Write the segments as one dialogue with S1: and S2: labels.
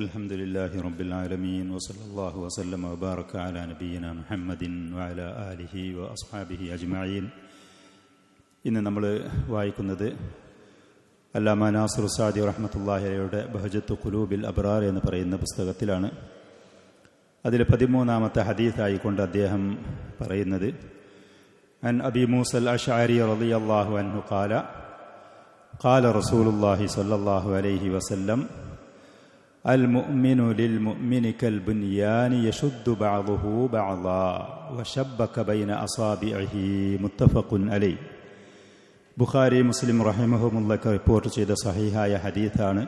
S1: അൽഹംദുലില്ലാഹി റബ്ബിൽ ആലമീൻ വസല്ലല്ലാഹു വസല്ലമ വബാറക അലാ നബിയിന മുഹമ്മദിൻ വഅലാ ആലിഹി വഅസ്ഹാബിഹി അജ്മഈൻ. ഇന്ന് നമ്മൾ വായിക്കുന്നത് അല്ലാമ നാസിർ സാദി റഹ്മത്തുള്ളാഹി അലൈഹിയുടെ ബഹജത്തു ഖുലൂബിൽ അബ്റാർ എന്ന് പറയുന്ന പുസ്തകത്തിലാണ്. അതിൽ 13-ാമത്തെ ഹദീസായിക്കൊണ്ട് അദ്ദേഹം പറയുന്നത് അൻ അബി മൂസൽ അശ്അരി റളിയല്ലാഹു അൻഹു ഖാല റസൂലുള്ളാഹി സ്വല്ലല്ലാഹു അലൈഹി വസല്ലം അൽ മുഅ്മിനു ലിൽ മുഅ്മിനി കൽ ബുനിയാനി യശുദ്ദു ബഅദുഹു ബഅദാ വശബ്ബക ബൈന അസാബിഇഹി മുത്തഫഖുൻ അലൈഹി. ബുഖാരി മുസ്ലിം റഹിമഹുമുള്ളാഹ് റിപ്പോർട്ട് ചെയ്ത സഹീഹായ ഹദീസാണ്.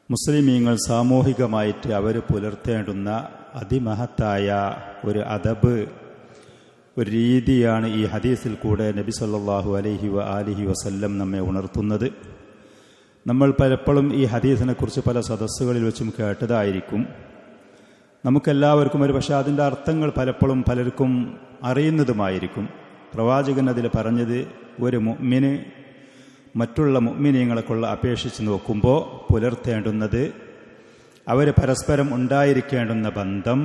S1: മുസ്ലിമീങ്ങൾ സാമൂഹികമായിട്ട് അവർ പുലർത്തേണ്ടുന്ന അതിമഹത്തായ ഒരു അദബ്, ഒരു രീതിയാണ് ഈ ഹദീസിൽ കൂടെ നബി സല്ലല്ലാഹു അലൈഹി വആലിഹി വസല്ലം നമ്മെ ഉണർത്തുന്നത്. നമ്മൾ പലപ്പോഴും ഈ ഹദീസിനെ കുറിച്ച് പല സദസ്സുകളിൽ വെച്ചും കേട്ടതായിരിക്കും. നമുക്കെല്ലാവർക്കും ഒരു പക്ഷേ അതിൻ്റെ അർത്ഥങ്ങൾ പലപ്പോഴും പലർക്കും അറിയുന്നതുമായിരിക്കും. പ്രവാചകൻ അതിൽ പറഞ്ഞത്, ഒരു മുഅ്മിന് മറ്റുള്ള മുഅ്മിനീങ്ങളെക്കുള്ള അപേക്ഷിച്ച് നോക്കുമ്പോൾ പുലർത്തേണ്ടുന്നത്, അവർ പരസ്പരം ഉണ്ടായിരിക്കേണ്ടുന്ന ബന്ധം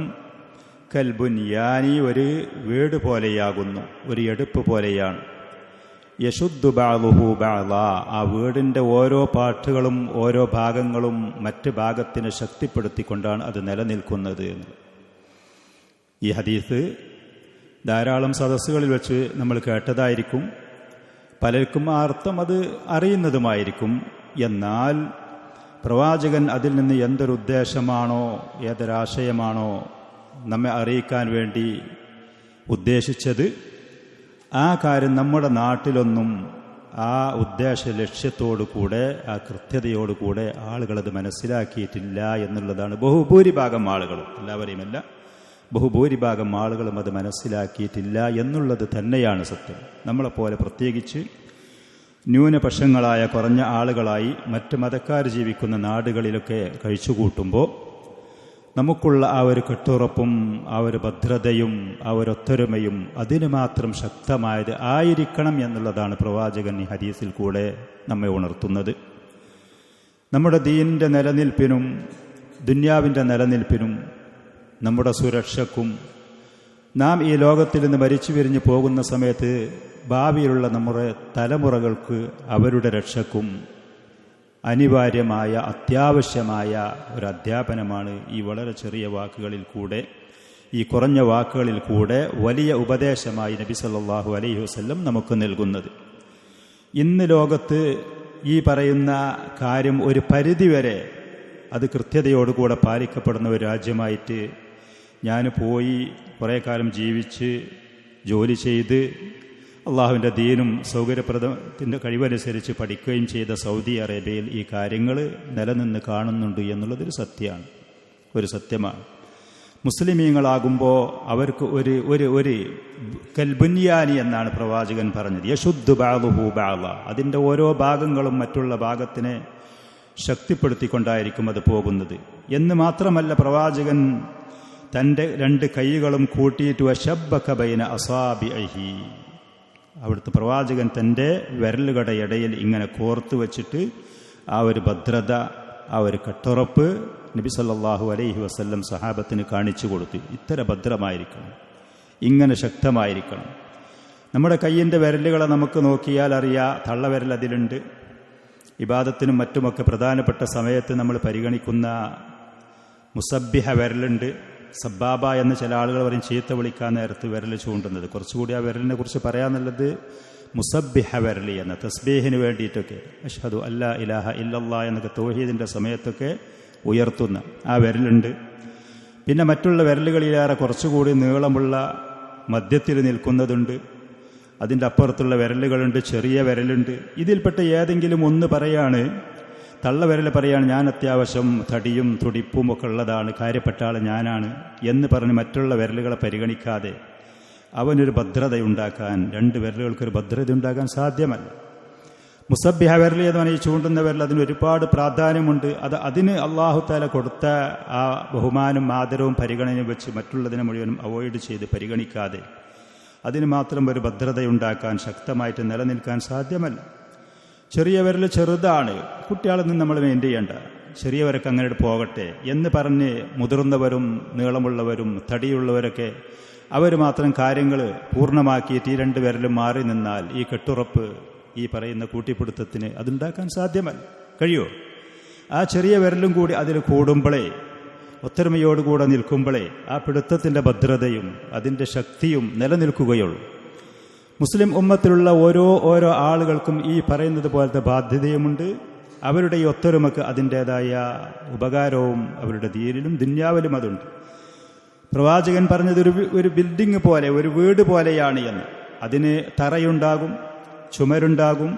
S1: കൽ ബുനിയാനി, ഒരു വീട് പോലെയാകുന്നു, ഒരു എടുപ്പ് പോലെയാണ്. യശുദ്ദു ബഅദുഹു ബഅദാ, ആ വീടിൻ്റെ ഓരോ പാട്ടുകളും ഓരോ ഭാഗങ്ങളും മറ്റ് ഭാഗത്തിനെ ശക്തിപ്പെടുത്തിക്കൊണ്ടാണ് അത് നിലനിൽക്കുന്നത് എന്ന്. ഈ ഹദീസ് ധാരാളം സദസ്സുകളിൽ വെച്ച് നമ്മൾ കേട്ടതായിരിക്കും. പലർക്കും ആ അർത്ഥം അത് അറിയുന്നതുമായിരിക്കും. എന്നാൽ പ്രവാചകൻ അതിൽ നിന്ന് എന്തൊരു ഉദ്ദേശമാണോ ഏതൊരാശയമാണോ നമ്മെ അറിയിക്കാൻ വേണ്ടി ഉദ്ദേശിച്ചത്, ആ കാര്യം നമ്മുടെ നാട്ടിലൊന്നും ആ ഉദ്ദേശ ലക്ഷ്യത്തോടുകൂടെ, ആ കൃത്യതയോടുകൂടെ ആളുകളത് മനസ്സിലാക്കിയിട്ടില്ല എന്നുള്ളതാണ്. ബഹുഭൂരിഭാഗം ആളുകളും, എല്ലാവരെയുമല്ല, ബഹുഭൂരിഭാഗം ആളുകളും അത് മനസ്സിലാക്കിയിട്ടില്ല എന്നുള്ളത് തന്നെയാണ് സത്യം. നമ്മളെപ്പോലെ പ്രത്യേകിച്ച് ന്യൂനപക്ഷങ്ങളായ കുറഞ്ഞ ആളുകളായി മറ്റ് മതക്കാർ ജീവിക്കുന്ന നാടുകളിലൊക്കെ കഴിച്ചുകൂട്ടുമ്പോൾ നമുക്കുള്ള ആ ഒരു കെട്ടുറപ്പും ആ ഒരു ഭദ്രതയും ആ ഒരു ഒത്തൊരുമയും അതിന് മാത്രം ശക്തമായത് ആയിരിക്കണം എന്നുള്ളതാണ് പ്രവാചകൻ ഈ ഹദീസിൽ കൂടെ നമ്മെ ഉണർത്തുന്നത്. നമ്മുടെ ദീനിൻ്റെ നിലനിൽപ്പിനും ദുന്യാവിൻ്റെ നിലനിൽപ്പിനും നമ്മുടെ സുരക്ഷക്കും, നാം ഈ ലോകത്തിൽ നിന്ന് മരിച്ചു പിരിഞ്ഞു പോകുന്ന സമയത്ത് ഭാവിയിലുള്ള നമ്മുടെ തലമുറകൾക്ക് അവരുടെ രക്ഷക്കും അനിവാര്യമായ അത്യാവശ്യമായ ഒരു അധ്യാപനമാണ് ഈ വളരെ ചെറിയ വാക്കുകളിൽ കൂടെ, ഈ കുറഞ്ഞ വാക്കുകളിൽ കൂടെ വലിയ ഉപദേശമായി നബി സല്ലല്ലാഹു അലൈഹി വസല്ലം നമുക്ക് നൽകുന്നത്. ഇന്ന് ലോകത്ത് ഈ പറയുന്ന കാര്യം ഒരു പരിധിവരെ അത് കൃത്യതയോടുകൂടെ പാലിക്കപ്പെടുന്ന ഒരു രാജ്യമായിട്ട് ഞാൻ പോയി കുറേ കാലം ജീവിച്ച് ജോലി ചെയ്ത് അള്ളാഹുവിൻ്റെ ദീനും സൗകര്യപ്രദത്തിൻ്റെ കഴിവനുസരിച്ച് പഠിക്കുകയും ചെയ്ത സൗദി അറേബ്യയിൽ ഈ കാര്യങ്ങൾ നിലനിന്ന് കാണുന്നുണ്ട് എന്നുള്ളതൊരു സത്യമാണ്, ഒരു സത്യമാണ്. മുസ്ലിമീങ്ങളാകുമ്പോൾ അവർക്ക് ഒരു കൽബുനിയാനി എന്നാണ് പ്രവാചകൻ പറഞ്ഞത്. യശുദ്ദു ബഅദുഹു ബഅദാ, അതിൻ്റെ ഓരോ ഭാഗങ്ങളും മറ്റുള്ള ഭാഗത്തിനെ ശക്തിപ്പെടുത്തിക്കൊണ്ടായിരിക്കും അത് പോകുന്നത് എന്ന് മാത്രമല്ല, പ്രവാചകൻ തൻ്റെ 2 കൈകളും കൂട്ടിയിട്ട് വശബ്ബക ബൈന അസാബിഇഹി, അവിടുത്തെ പ്രവാചകൻ തൻ്റെ വിരലുകളുടെ ഇടയിൽ ഇങ്ങനെ കോർത്തു വച്ചിട്ട് ആ ഒരു ഭദ്രത, ആ ഒരു കെട്ടുറപ്പ് നബി സല്ലല്ലാഹു അലൈഹി വസല്ലം സഹാബത്തിന് കാണിച്ചു കൊടുത്തു. ഇത്ര ഭദ്രമായിരിക്കണം, ഇങ്ങനെ ശക്തമായിരിക്കണം. നമ്മുടെ കയ്യിൻ്റെ വിരലുകളെ നമുക്ക് നോക്കിയാൽ അറിയാം, തള്ളവിരൽ അതിലുണ്ട്. ഇബാദത്തിനും മറ്റുമൊക്കെ പ്രധാനപ്പെട്ട സമയത്ത് നമ്മൾ പരിഗണിക്കുന്ന മുസബ്ബിഹ വിരലുണ്ട്. സബ്ബാബ എന്ന് ചില ആളുകൾ പറയും, ചീത്ത വിളിക്കാൻ നേരത്ത് വിരൽ ചൂണ്ടുന്നത്. കുറച്ചുകൂടി ആ വിരലിനെ കുറിച്ച് പറയാന്നുള്ളത് മുസബ്ബിഹ വിരലി എന്ന തസ്ബീഹിന് വേണ്ടിയിട്ടൊക്കെ, അഷ്ഹദു അല്ലാ ഇലാഹ ഇല്ലല്ലാ എന്നൊക്കെ തൗഹീദിൻ്റെ സമയത്തൊക്കെ ഉയർത്തുന്ന ആ വിരലുണ്ട്. പിന്നെ മറ്റുള്ള വിരലുകളിലേറെ കുറച്ചുകൂടി നീളമുള്ള മധ്യത്തിൽ നിൽക്കുന്നതുണ്ട്. അതിൻ്റെ അപ്പുറത്തുള്ള വിരലുകളുണ്ട്, ചെറിയ വിരലുണ്ട്. ഇതിൽപ്പെട്ട ഏതെങ്കിലും ഒന്ന് പറയാണ്, തള്ളവിരൽ പറയാണ്, ഞാൻ അത്യാവശ്യം തടിയും തുടിപ്പും ഒക്കെ ഉള്ളതാണ്, കാര്യപ്പെട്ട ആൾ ഞാനാണ് എന്ന് പറഞ്ഞ് മറ്റുള്ള വിരലുകളെ പരിഗണിക്കാതെ അവനൊരു ഭദ്രതയുണ്ടാക്കാൻ, 2 വിരലുകൾക്കൊരു ഭദ്രത ഉണ്ടാക്കാൻ സാധ്യമല്ല. മുസബ്ബിഹ വിരൽ എന്ന് പറഞ്ഞാൽ ഈ ചൂണ്ടുന്ന വിരൽ, അതിന് ഒരുപാട് പ്രാധാന്യമുണ്ട്. അതിന് അല്ലാഹു തആല കൊടുത്ത ആ ബഹുമാനം, ആദരവും പരിഗണനയും വെച്ച് മറ്റുള്ളതിനെ മുഴുവനും അവോയ്ഡ് ചെയ്ത് പരിഗണിക്കാതെ അതിന് മാത്രം ഒരു ഭദ്രതയുണ്ടാക്കാൻ, ശക്തമായിട്ട് നിലനിൽക്കാൻ സാധ്യമല്ല. ചെറിയ വിരൽ ചെറുതാണ്, കുട്ടികളൊന്നും നമ്മൾ മെയിൻറ്റെയ്യണ്ട. ചെറിയവരൊക്കെ അങ്ങനെ പോകട്ടെ എന്ന് പറഞ്ഞ് മുതിർന്നവരും നീളമുള്ളവരും തടിയുള്ളവരൊക്കെ അവർ മാത്രം കാര്യങ്ങൾ പൂർണ്ണമാക്കിയിട്ട് ഈ രണ്ടുപേരിലും മാറി നിന്നാൽ ഈ കെട്ടുറപ്പ്, ഈ പറയുന്ന കൂട്ടിപ്പിടുത്തത്തിന് അതുണ്ടാക്കാൻ സാധ്യമല്ല. കഴിയുമോ? ആ ചെറിയ വിരലും കൂടി അതിൽ കൂടുമ്പോഴേ, ഒത്തൊരുമയോടുകൂടെ നിൽക്കുമ്പോഴേ ആ പിടുത്തത്തിൻ്റെ ഭദ്രതയും അതിൻ്റെ ശക്തിയും നിലനിൽക്കുകയുള്ളൂ. മുസ്ലിം ഉമ്മത്തിലുള്ള ഓരോ ആളുകൾക്കും ഈ പറയുന്നത് പോലത്തെ ബാധ്യതയുമുണ്ട്. അവരുടെ ഈ ഒത്തൊരുമക്ക് അതിൻ്റേതായ ഉപകാരവും അവരുടെ ദീനിലും ദുന്യാവിലും അതുണ്ട്. പ്രവാചകൻ പറഞ്ഞത് ഒരു ബിൽഡിംഗ് പോലെ, ഒരു വീട് പോലെയാണ് എന്ന്. അതിന് തറയുണ്ടാകും, ചുമരുണ്ടാകും,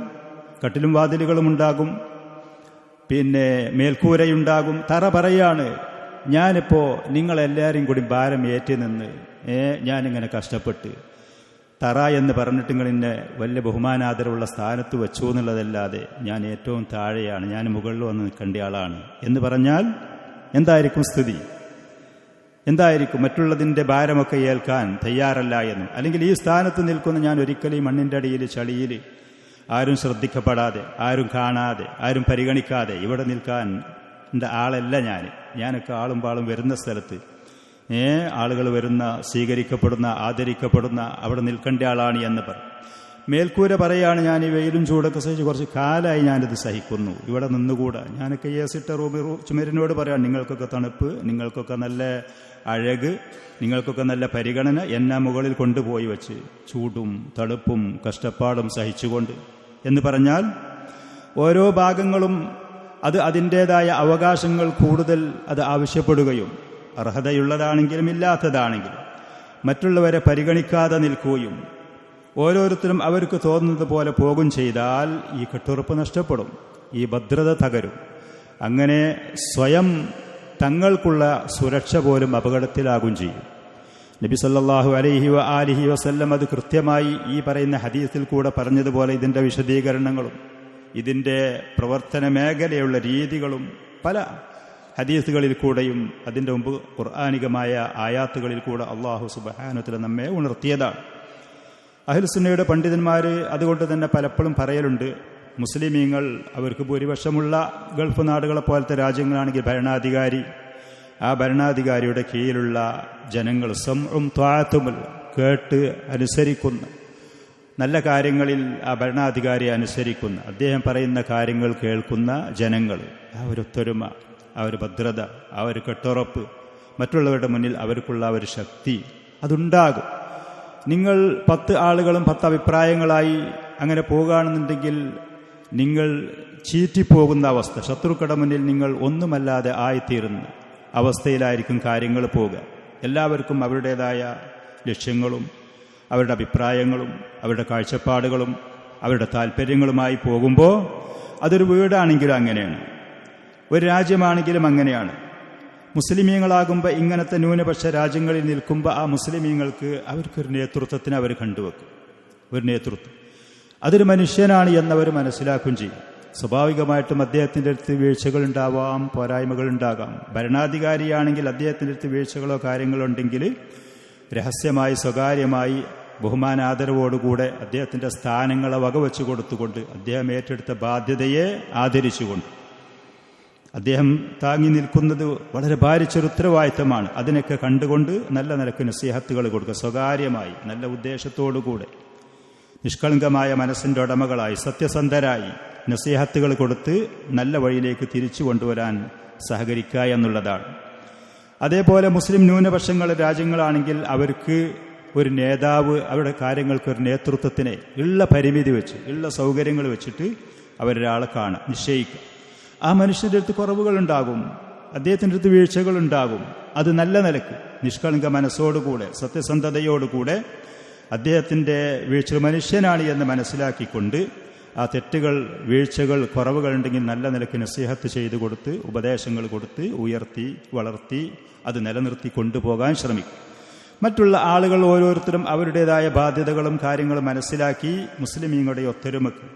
S1: കട്ടിലും വാതിലുകളും ഉണ്ടാകും, പിന്നെ മേൽക്കൂരയുണ്ടാകും. തറ പറയാണ്, ഞാനിപ്പോൾ നിങ്ങളെല്ലാവരും കൂടി ഭാരം ഏറ്റി നിന്ന് ഞാനിങ്ങനെ കഷ്ടപ്പെട്ട് തറ എന്ന് പറഞ്ഞിട്ട് നിങ്ങളിന്നെ വലിയ ബഹുമാനാദരവുള്ള സ്ഥാനത്ത് വെച്ചു എന്നുള്ളതല്ലാതെ ഞാൻ ഏറ്റവും താഴെയാണ്, ഞാൻ മുകളിൽ വന്ന് നിൽക്കേണ്ട ആളാണ് എന്ന് പറഞ്ഞാൽ എന്തായിരിക്കും സ്ഥിതി? എന്തായിരിക്കും? മറ്റുള്ളതിൻ്റെ ഭാരമൊക്കെ ഏൽക്കാൻ തയ്യാറല്ല എന്നും, അല്ലെങ്കിൽ ഈ സ്ഥാനത്ത് നിൽക്കുന്ന ഞാൻ ഒരിക്കലും മണ്ണിൻ്റെ അടിയിൽ ചളിയിൽ ആരും ശ്രദ്ധിക്കപ്പെടാതെ, ആരും കാണാതെ, ആരും പരിഗണിക്കാതെ ഇവിടെ നിൽക്കാൻ ആളല്ല ഞാനൊക്കെ ആളും പാളും വരുന്ന സ്ഥലത്ത് ആളുകൾ വരുന്ന, സ്വീകരിക്കപ്പെടുന്ന, ആദരിക്കപ്പെടുന്ന അവിടെ നിൽക്കേണ്ട ആളാണ് എന്ന് പറയും. മേൽക്കൂര പറയാണ്, ഞാൻ ഈ വെയിലും ചൂടൊക്കെ സഹിച്ച് കുറച്ച് കാലമായി ഞാനിത് സഹിക്കുന്നു, ഇവിടെ നിന്നുകൂടാ. ഞാനൊക്കെ ഏസിട്ട ചുമരിനോട് പറയാം, നിങ്ങൾക്കൊക്കെ തണുപ്പ്, നിങ്ങൾക്കൊക്കെ നല്ല അഴക്, നിങ്ങൾക്കൊക്കെ നല്ല പരിഗണന എന്നെ മുകളിൽ കൊണ്ടുപോയി വെച്ച് ചൂടും തണുപ്പും കഷ്ടപ്പാടും സഹിച്ചുകൊണ്ട് എന്ന് പറഞ്ഞാൽ ഓരോ ഭാഗങ്ങളും അത് അതിൻ്റേതായ അവകാശങ്ങൾ കൂടുതൽ അത് ആവശ്യപ്പെടുകയും അർഹതയുള്ളതാണെങ്കിലും ഇല്ലാത്തതാണെങ്കിലും മറ്റുള്ളവരെ പരിഗണിക്കാതെ നിൽക്കുകയും ഓരോരുത്തരും അവർക്ക് തോന്നുന്നത് പോലെ പോകും ചെയ്താൽ ഈ കെട്ടുറപ്പ് നഷ്ടപ്പെടും, ഈ ഭദ്രത തകരും. അങ്ങനെ സ്വയം തങ്ങൾക്കുള്ള സുരക്ഷ പോലും അപകടത്തിലാകും ചെയ്യും. നബി സല്ലല്ലാഹു അലൈഹി വസല്ലം അത് കൃത്യമായി ഈ പറയുന്ന ഹദീസിൽ കൂടെ പറഞ്ഞതുപോലെ ഇതിൻ്റെ വിശദീകരണങ്ങളും ഇതിൻ്റെ പ്രവർത്തന മേഖലയുള്ള രീതികളും പല ഹദീസുകളിൽ കൂടെയും അതിൻ്റെ മുമ്പ് ഖുർആനികമായ ആയാത്തുകളിൽ കൂടെ അള്ളാഹു സുബ്ഹാനഹു വ തആല നമ്മെ ഉണർത്തിയതാണ്. അഹ്ലുസുന്നയുടെ പണ്ഡിതന്മാർ അതുകൊണ്ട് തന്നെ പലപ്പോഴും പറയലുണ്ട്, മുസ്ലിമീങ്ങൾ അവർക്ക് ഭൂരിപക്ഷമുള്ള ഗൾഫ് നാടുകളെ പോലത്തെ രാജ്യങ്ങളാണെങ്കിൽ ഭരണാധികാരി, ആ ഭരണാധികാരിയുടെ കീഴിലുള്ള ജനങ്ങൾ സംഉം ത്വാഅത്തും കേട്ട് അനുസരിക്കുന്ന, നല്ല കാര്യങ്ങളിൽ ആ ഭരണാധികാരിയെ അനുസരിക്കുന്ന, അദ്ദേഹം പറയുന്ന കാര്യങ്ങൾ കേൾക്കുന്ന ജനങ്ങൾ, ആ ഒരു ഒത്തൊരുമ, ആ ഒരു ഭദ്രത, ആ ഒരു കെട്ടുറപ്പ്, മറ്റുള്ളവരുടെ മുന്നിൽ അവർക്കുള്ള ഒരു ശക്തി അതുണ്ടാകും. നിങ്ങൾ 10 ആളുകളും 10 അഭിപ്രായങ്ങളായി അങ്ങനെ പോകുകയാണെന്നുണ്ടെങ്കിൽ നിങ്ങൾ ചീറ്റിപ്പോകുന്ന അവസ്ഥ, ശത്രുക്കളുടെ മുന്നിൽ നിങ്ങൾ ഒന്നുമല്ലാതെ ആയിത്തീരുന്ന അവസ്ഥയിലായിരിക്കും കാര്യങ്ങൾ പോകുക. എല്ലാവർക്കും അവരുടേതായ ലക്ഷ്യങ്ങളും അവരുടെ അഭിപ്രായങ്ങളും അവരുടെ കാഴ്ചപ്പാടുകളും അവരുടെ താല്പര്യങ്ങളുമായി പോകുമ്പോൾ അതൊരു വീടാണെങ്കിലും അങ്ങനെയാണ്, ഒരു രാജ്യമാണെങ്കിലും അങ്ങനെയാണ്. മുസ്ലിമീങ്ങളാകുമ്പോൾ ഇങ്ങനത്തെ ന്യൂനപക്ഷ രാജ്യങ്ങളിൽ നിൽക്കുമ്പോൾ ആ മുസ്ലിമീങ്ങൾക്ക് അവർക്കൊരു നേതൃത്വത്തിന് അവർ കണ്ടുവെക്കും, ഒരു നേതൃത്വം. അതൊരു മനുഷ്യനാണ് എന്നവർ മനസ്സിലാക്കുകയും ചെയ്യും. സ്വാഭാവികമായിട്ടും അദ്ദേഹത്തിൻ്റെ അടുത്ത് വീഴ്ചകളുണ്ടാവാം, പോരായ്മകളുണ്ടാകാം. ഭരണാധികാരിയാണെങ്കിൽ അദ്ദേഹത്തിൻ്റെ അടുത്ത് വീഴ്ചകളോ കാര്യങ്ങളോ ഉണ്ടെങ്കിൽ രഹസ്യമായി സ്വകാര്യമായി ബഹുമാനാദരവോടുകൂടെ അദ്ദേഹത്തിൻ്റെ സ്ഥാനങ്ങളെ വകവെച്ചു കൊടുത്തുകൊണ്ട് അദ്ദേഹം ഏറ്റെടുത്ത ബാധ്യതയെ ആദരിച്ചുകൊണ്ട് അദ്ദേഹം താങ്ങി നിൽക്കുന്നത് വളരെ ഭാരിച്ചൊരു ഉത്തരവാദിത്തമാണ്. അതിനൊക്കെ കണ്ടുകൊണ്ട് നല്ല നിലക്ക് നസീഹത്തുകൾ കൊടുക്കുക, സ്വകാര്യമായി നല്ല ഉദ്ദേശത്തോടുകൂടെ നിഷ്കളങ്കമായ മനസ്സിൻ്റെ ഉടമകളായി സത്യസന്ധരായി നസീഹത്തുകൾ കൊടുത്ത് നല്ല വഴിയിലേക്ക് തിരിച്ചു കൊണ്ടുവരാൻ സഹകരിക്കുക എന്നുള്ളതാണ്. അതേപോലെ മുസ്ലിം ന്യൂനപക്ഷങ്ങൾ രാജ്യങ്ങളാണെങ്കിൽ അവർക്ക് ഒരു നേതാവ്, അവരുടെ കാര്യങ്ങൾക്ക് ഒരു നേതൃത്വത്തിനെ ഉള്ള പരിമിതി വെച്ച്, ഉള്ള സൗകര്യങ്ങൾ വെച്ചിട്ട് അവരൊരാളെ കാണുക, നിശ്ചയിക്കുക. ആ മനുഷ്യൻ്റെ അടുത്ത് കുറവുകളുണ്ടാകും, അദ്ദേഹത്തിൻ്റെ അടുത്ത് വീഴ്ചകളുണ്ടാകും. അത് നല്ല നിലക്ക് നിഷ്കളങ്ക മനസ്സോടുകൂടെ സത്യസന്ധതയോടുകൂടെ അദ്ദേഹത്തിൻ്റെ വീഴ്ചകൾ മനുഷ്യനാണ് എന്ന് മനസ്സിലാക്കിക്കൊണ്ട് ആ തെറ്റുകൾ, വീഴ്ചകൾ, കുറവുകളുണ്ടെങ്കിൽ നല്ല നിലയ്ക്ക് നസീഹത്ത് ചെയ്തു കൊടുത്ത് ഉപദേശങ്ങൾ കൊടുത്ത് ഉയർത്തി വളർത്തി അത് നിലനിർത്തി കൊണ്ടുപോകാൻ ശ്രമിക്കും. മറ്റുള്ള ആളുകൾ ഓരോരുത്തരും അവരുടേതായ ബാധ്യതകളും കാര്യങ്ങളും മനസ്സിലാക്കി മുസ്ലിമീങ്ങളുടെ ഒത്തൊരുമക്ക്,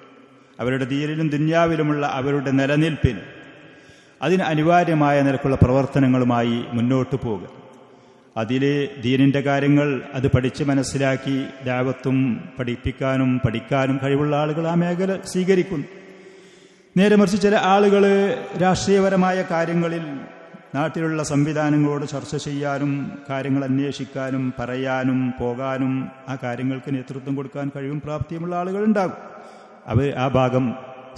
S1: അവരുടെ ദീനിലും ദുന്യാവിലുമുള്ള അവരുടെ നിലനിൽപ്പിന് അതിന് അനിവാര്യമായ നിലക്കുള്ള പ്രവർത്തനങ്ങളുമായി മുന്നോട്ട് പോകുക. അതിൽ ദീനിൻ്റെ കാര്യങ്ങൾ അത് പഠിച്ച് മനസ്സിലാക്കി ദഅവത്തും പഠിപ്പിക്കാനും പഠിക്കാനും കഴിവുള്ള ആളുകൾ ആ മേഖല സ്വീകരിക്കുന്നു. നേരെ മറിച്ച് ചില ആളുകൾ രാഷ്ട്രീയപരമായ കാര്യങ്ങളിൽ നാട്ടിലുള്ള സംവിധാനങ്ങളോട് ചർച്ച ചെയ്യാനും കാര്യങ്ങൾ അന്വേഷിക്കാനും പറയാനും പോകാനും ആ കാര്യങ്ങൾക്ക് നേതൃത്വം കൊടുക്കാൻ കഴിവും പ്രാപ്തിയുമുള്ള ആളുകളുണ്ടാകും. അവർ ആ ഭാഗം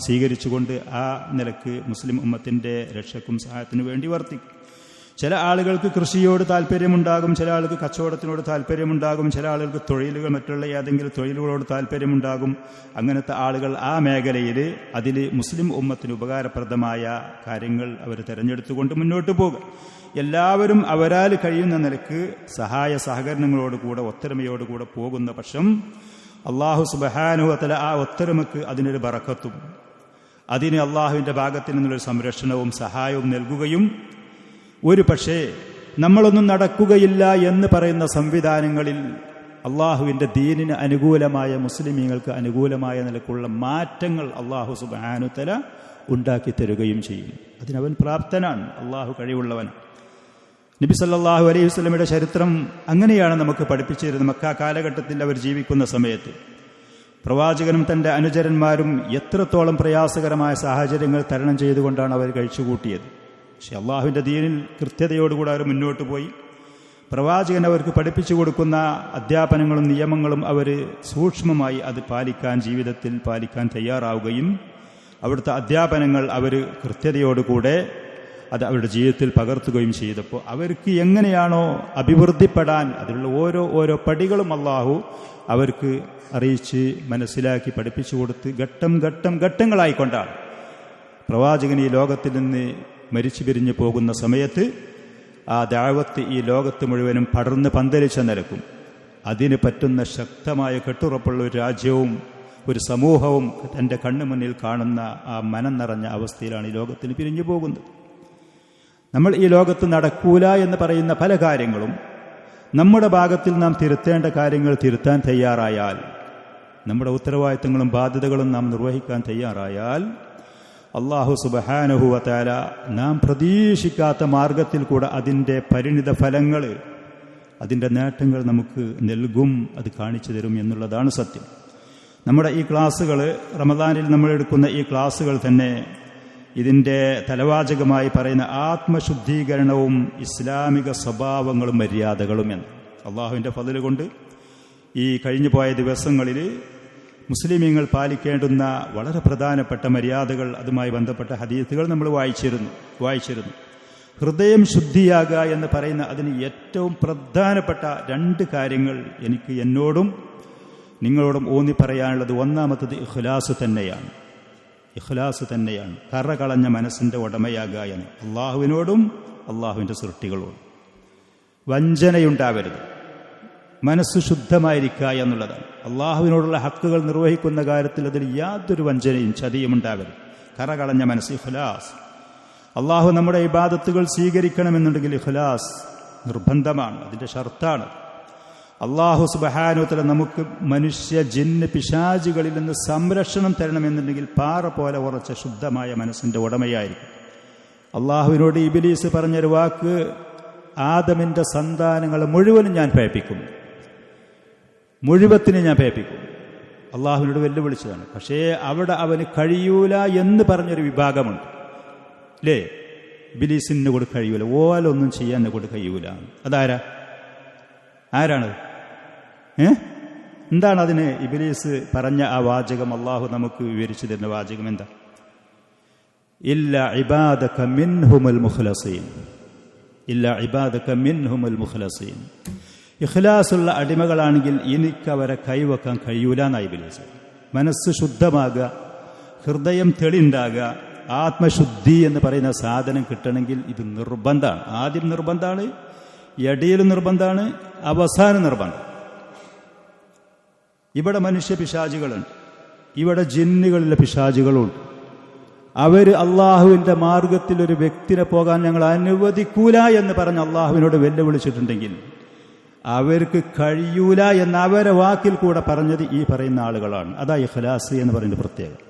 S1: സ്വീകരിച്ചുകൊണ്ട് ആ നിലക്ക് മുസ്ലിം ഉമ്മത്തിൻ്റെ രക്ഷക്കും സഹായത്തിനു വേണ്ടി വർത്തിക്കും. ചില ആളുകൾക്ക് കൃഷിയോട് താല്പര്യമുണ്ടാകും, ചില ആളുകൾക്ക് കച്ചവടത്തിനോട് താല്പര്യമുണ്ടാകും, ചില ആളുകൾക്ക് തൊഴിലുകൾ മറ്റുള്ള ഏതെങ്കിലും തൊഴിലുകളോട് താല്പര്യമുണ്ടാകും. അങ്ങനത്തെ ആളുകൾ ആ മേഖലയിൽ അതിൽ മുസ്ലിം ഉമ്മത്തിന് ഉപകാരപ്രദമായ കാര്യങ്ങൾ അവർ തിരഞ്ഞെടുത്തുകൊണ്ട് മുന്നോട്ട് പോകും. എല്ലാവരും അവരാൽ കഴിയുന്ന നിലക്ക് സഹായ സഹകരണങ്ങളോടുകൂടെ ഒത്തൊരുമയോടുകൂടെ പോകുന്ന പക്ഷം അള്ളാഹു സുബ്ഹാനഹു വ തആല ആ ഒത്തൊരുമക്ക് അതിനൊരു ബറക്കത്തും അതിന് അള്ളാഹുവിൻ്റെ ഭാഗത്തു നിന്നുള്ളൊരു സംരക്ഷണവും സഹായവും നൽകുകയും ഒരു പക്ഷേ നമ്മളൊന്നും നടക്കുകയില്ല എന്ന് പറയുന്ന സംവിധാനങ്ങളിൽ അള്ളാഹുവിൻ്റെ ദീനിന് അനുകൂലമായ മുസ്ലിമീങ്ങൾക്ക് അനുകൂലമായ നിലക്കുള്ള മാറ്റങ്ങൾ അള്ളാഹു സുബ്ഹാനഹു വ തആല ഉണ്ടാക്കി തരുകയും ചെയ്യും. അതിനവൻ പ്രാപ്തനാണ്, അള്ളാഹു കഴിവുള്ളവൻ. നബി സല്ലല്ലാഹു അലൈഹി വസല്ലമയുടെ ചരിത്രം അങ്ങനെയാണ് നമുക്ക് പഠിപ്പിച്ചിരുന്നത്. മക്ക കാലഘട്ടത്തിൽ അവർ ജീവിക്കുന്ന സമയത്ത് പ്രവാചകനും തൻ്റെ അനുചരന്മാരും എത്രത്തോളം പ്രയാസകരമായ സാഹചര്യങ്ങൾ തരണം ചെയ്തുകൊണ്ടാണ് അവർ കഴിച്ചുകൂട്ടിയത്. പക്ഷെ അള്ളാഹുവിൻ്റെ ദീനിൽ കൃത്യതയോടുകൂടെ അവർ മുന്നോട്ട് പോയി. പ്രവാചകൻ അവർക്ക് പഠിപ്പിച്ചു കൊടുക്കുന്ന അധ്യാപനങ്ങളും നിയമങ്ങളും അവർ സൂക്ഷ്മമായി അത് ജീവിതത്തിൽ പാലിക്കാൻ തയ്യാറാവുകയും അവിടുത്തെ അധ്യാപനങ്ങൾ അവർ കൃത്യതയോടുകൂടെ അത് അവരുടെ ജീവിതത്തിൽ പകർത്തുകയും ചെയ്തപ്പോൾ അവർക്ക് എങ്ങനെയാണോ അഭിവൃദ്ധിപ്പെടാൻ അതിലുള്ള ഓരോ പടികളും അള്ളാഹു അവർക്ക് അറിയിച്ച് മനസ്സിലാക്കി പഠിപ്പിച്ചു കൊടുത്ത് ഘട്ടങ്ങളായിക്കൊണ്ടാണ് പ്രവാചകൻ ഈ ലോകത്തിൽ നിന്ന് മരിച്ചു പിരിഞ്ഞു പോകുന്ന സമയത്ത് ആ ദഅവത്ത് ഈ ലോകത്ത് മുഴുവനും പടർന്ന് പന്തലിച്ച നിലക്കും അതിന് പറ്റുന്ന ശക്തമായ കെട്ടുറപ്പുള്ള ഒരു രാജ്യവും ഒരു സമൂഹവും തൻ്റെ കണ്ണുമുന്നിൽ കാണുന്ന ആ മനം നിറഞ്ഞ അവസ്ഥയിലാണ് ഈ ലോകത്തിന് പിരിഞ്ഞു പോകുന്നത്. നമ്മൾ ഈ ലോകത്ത് നടക്കൂല എന്ന് പറയുന്ന പല കാര്യങ്ങളും നമ്മുടെ ഭാഗത്തിൽ നാം തിരുത്തേണ്ട കാര്യങ്ങൾ തിരുത്താൻ തയ്യാറായാൽ, നമ്മുടെ ഉത്തരവാദിത്തങ്ങളും ബാധ്യതകളും നാം നിർവഹിക്കാൻ തയ്യാറായാൽ അല്ലാഹു സുബ്ഹാനഹു വ തആല നാം പ്രതീക്ഷിക്കാത്ത മാർഗത്തിൽ കൂടെ അതിൻ്റെ പരിണിത ഫലങ്ങൾ, അതിൻ്റെ നേട്ടങ്ങൾ നമുക്ക് നൽകും, അത് കാണിച്ചു തരും എന്നുള്ളതാണ് സത്യം. നമ്മുടെ ഈ ക്ലാസ്സുകൾ, റമദാനിൽ നമ്മൾ എടുക്കുന്ന ഈ ക്ലാസ്സുകൾ തന്നെ ഇതിൻ്റെ തലവാചകമായി പറയുന്ന ആത്മശുദ്ധീകരണവും ഇസ്ലാമിക സ്വഭാവങ്ങളും മര്യാദകളും എന്ന്. അള്ളാഹുവിൻ്റെ ഫضل കൊണ്ട് ഈ കഴിഞ്ഞു പോയ ദിവസങ്ങളിൽ മുസ്ലിമീങ്ങൾ പാലിക്കേണ്ടുന്ന വളരെ പ്രധാനപ്പെട്ട മര്യാദകൾ, അതുമായി ബന്ധപ്പെട്ട ഹദീസുകൾ നമ്മൾ വായിച്ചിരുന്നു. ഹൃദയം ശുദ്ധിയാകുക എന്ന് പറയുന്ന അതിന് ഏറ്റവും പ്രധാനപ്പെട്ട 2 കാര്യങ്ങൾ എനിക്ക് എന്നോടും നിങ്ങളോടും ഊന്നി പറയാനുള്ളത്. ഒന്നാമത്തത് ഇഖ്ലാസ് തന്നെയാണ്. കറ കളഞ്ഞ മനസ്സിൻ്റെ ഉടമയാകുക എന്ന്. അള്ളാഹുവിനോടും അള്ളാഹുവിൻ്റെ സൃഷ്ടികളോടും വഞ്ചനയുണ്ടാവരുത്. മനസ്സ് ശുദ്ധമായിരിക്കുക എന്നുള്ളതാണ്. അള്ളാഹുവിനോടുള്ള ഹക്കുകൾ നിർവഹിക്കുന്ന കാര്യത്തിൽ അതിൽ യാതൊരു വഞ്ചനയും ചതിയും ഉണ്ടാവരുത്. കറ കളഞ്ഞ മനസ്സ്, ഇഖ്ലാസ്. അള്ളാഹു നമ്മുടെ ഇബാദത്തുകൾ സ്വീകരിക്കണമെന്നുണ്ടെങ്കിൽ ഇഖ്ലാസ് നിർബന്ധമാണ്, അതിൻ്റെ ഷർത്താണ്. അള്ളാഹു സുബ്ഹാനഹു വ തആല നമുക്ക് മനുഷ്യ ജിന്ന് പിശാചുകളിൽ നിന്ന് സംരക്ഷണം തരണമെന്നുണ്ടെങ്കിൽ പാറ പോലെ ഉറച്ച ശുദ്ധമായ മനസ്സിൻ്റെ ഉടമയായിരിക്കും. അള്ളാഹുവിനോട് ഇബ്ലീസ് പറഞ്ഞൊരു വാക്ക്, ആദമിൻ്റെ സന്താനങ്ങളെ മുഴുവനും ഞാൻ പേപ്പിക്കും, മുഴുവത്തിനെ ഞാൻ പേപ്പിക്കും. അള്ളാഹുവിനോട് വെല്ലുവിളിച്ചതാണ്. പക്ഷേ അവിടെ അവന് കഴിയൂല എന്ന് പറഞ്ഞൊരു വിഭാഗമുണ്ട്, അല്ലേ? ഇബ്ലീസിനെ കൂടെ കഴിയൂല, ഓലൊന്നും ചെയ്യാൻ കൂടെ കഴിയൂല. ആരാണ്? എന്താണ് അതിന് ഇബ്ലീസ് പറഞ്ഞ ആ വാചകം? അള്ളാഹു നമുക്ക് വിവരിച്ചു തരുന്ന വാചകം എന്താ? ഇല്ലാ ഇബാദക മിൻഹുൽ മുഖ്ലസീൻ. ഇഖ്ലാസുള്ള അടിമകളാണെങ്കിൽ എനിക്കവരെ കൈവെക്കാൻ കഴിയൂല എന്നായി ഇബ്ലീസ്. മനസ്സ് ശുദ്ധമാകുക, ഹൃദയം തെളിണ്ടാകുക, ആത്മശുദ്ധി എന്ന് പറയുന്ന സാധനം കിട്ടണമെങ്കിൽ ഇത് നിർബന്ധമാണ്. ആദ്യം നിർബന്ധമാണ്, ഇടയിൽ നിർബന്ധമാണ്, അവസാനം നിർബന്ധം. ഇവിടെ മനുഷ്യ പിശാചുകളുണ്ട്, ഇവിടെ ജിന്നുകളിലെ പിശാചുകളുണ്ട്. അവർ അള്ളാഹുവിൻ്റെ മാർഗത്തിൽ ഒരു വ്യക്തിനെ പോകാൻ ഞങ്ങൾ അനുവദിക്കൂല എന്ന് പറഞ്ഞ് അള്ളാഹുവിനോട് വെല്ലുവിളിച്ചിട്ടുണ്ടെങ്കിൽ അവർക്ക് കഴിയൂല എന്ന് അവരെ വാക്കിൽ കൂടെ പറഞ്ഞത് ഈ പറയുന്ന ആളുകളാണ്. അതാ ഇഖ്ലാസ് എന്ന് പറയുന്നത് പ്രത്യേകം.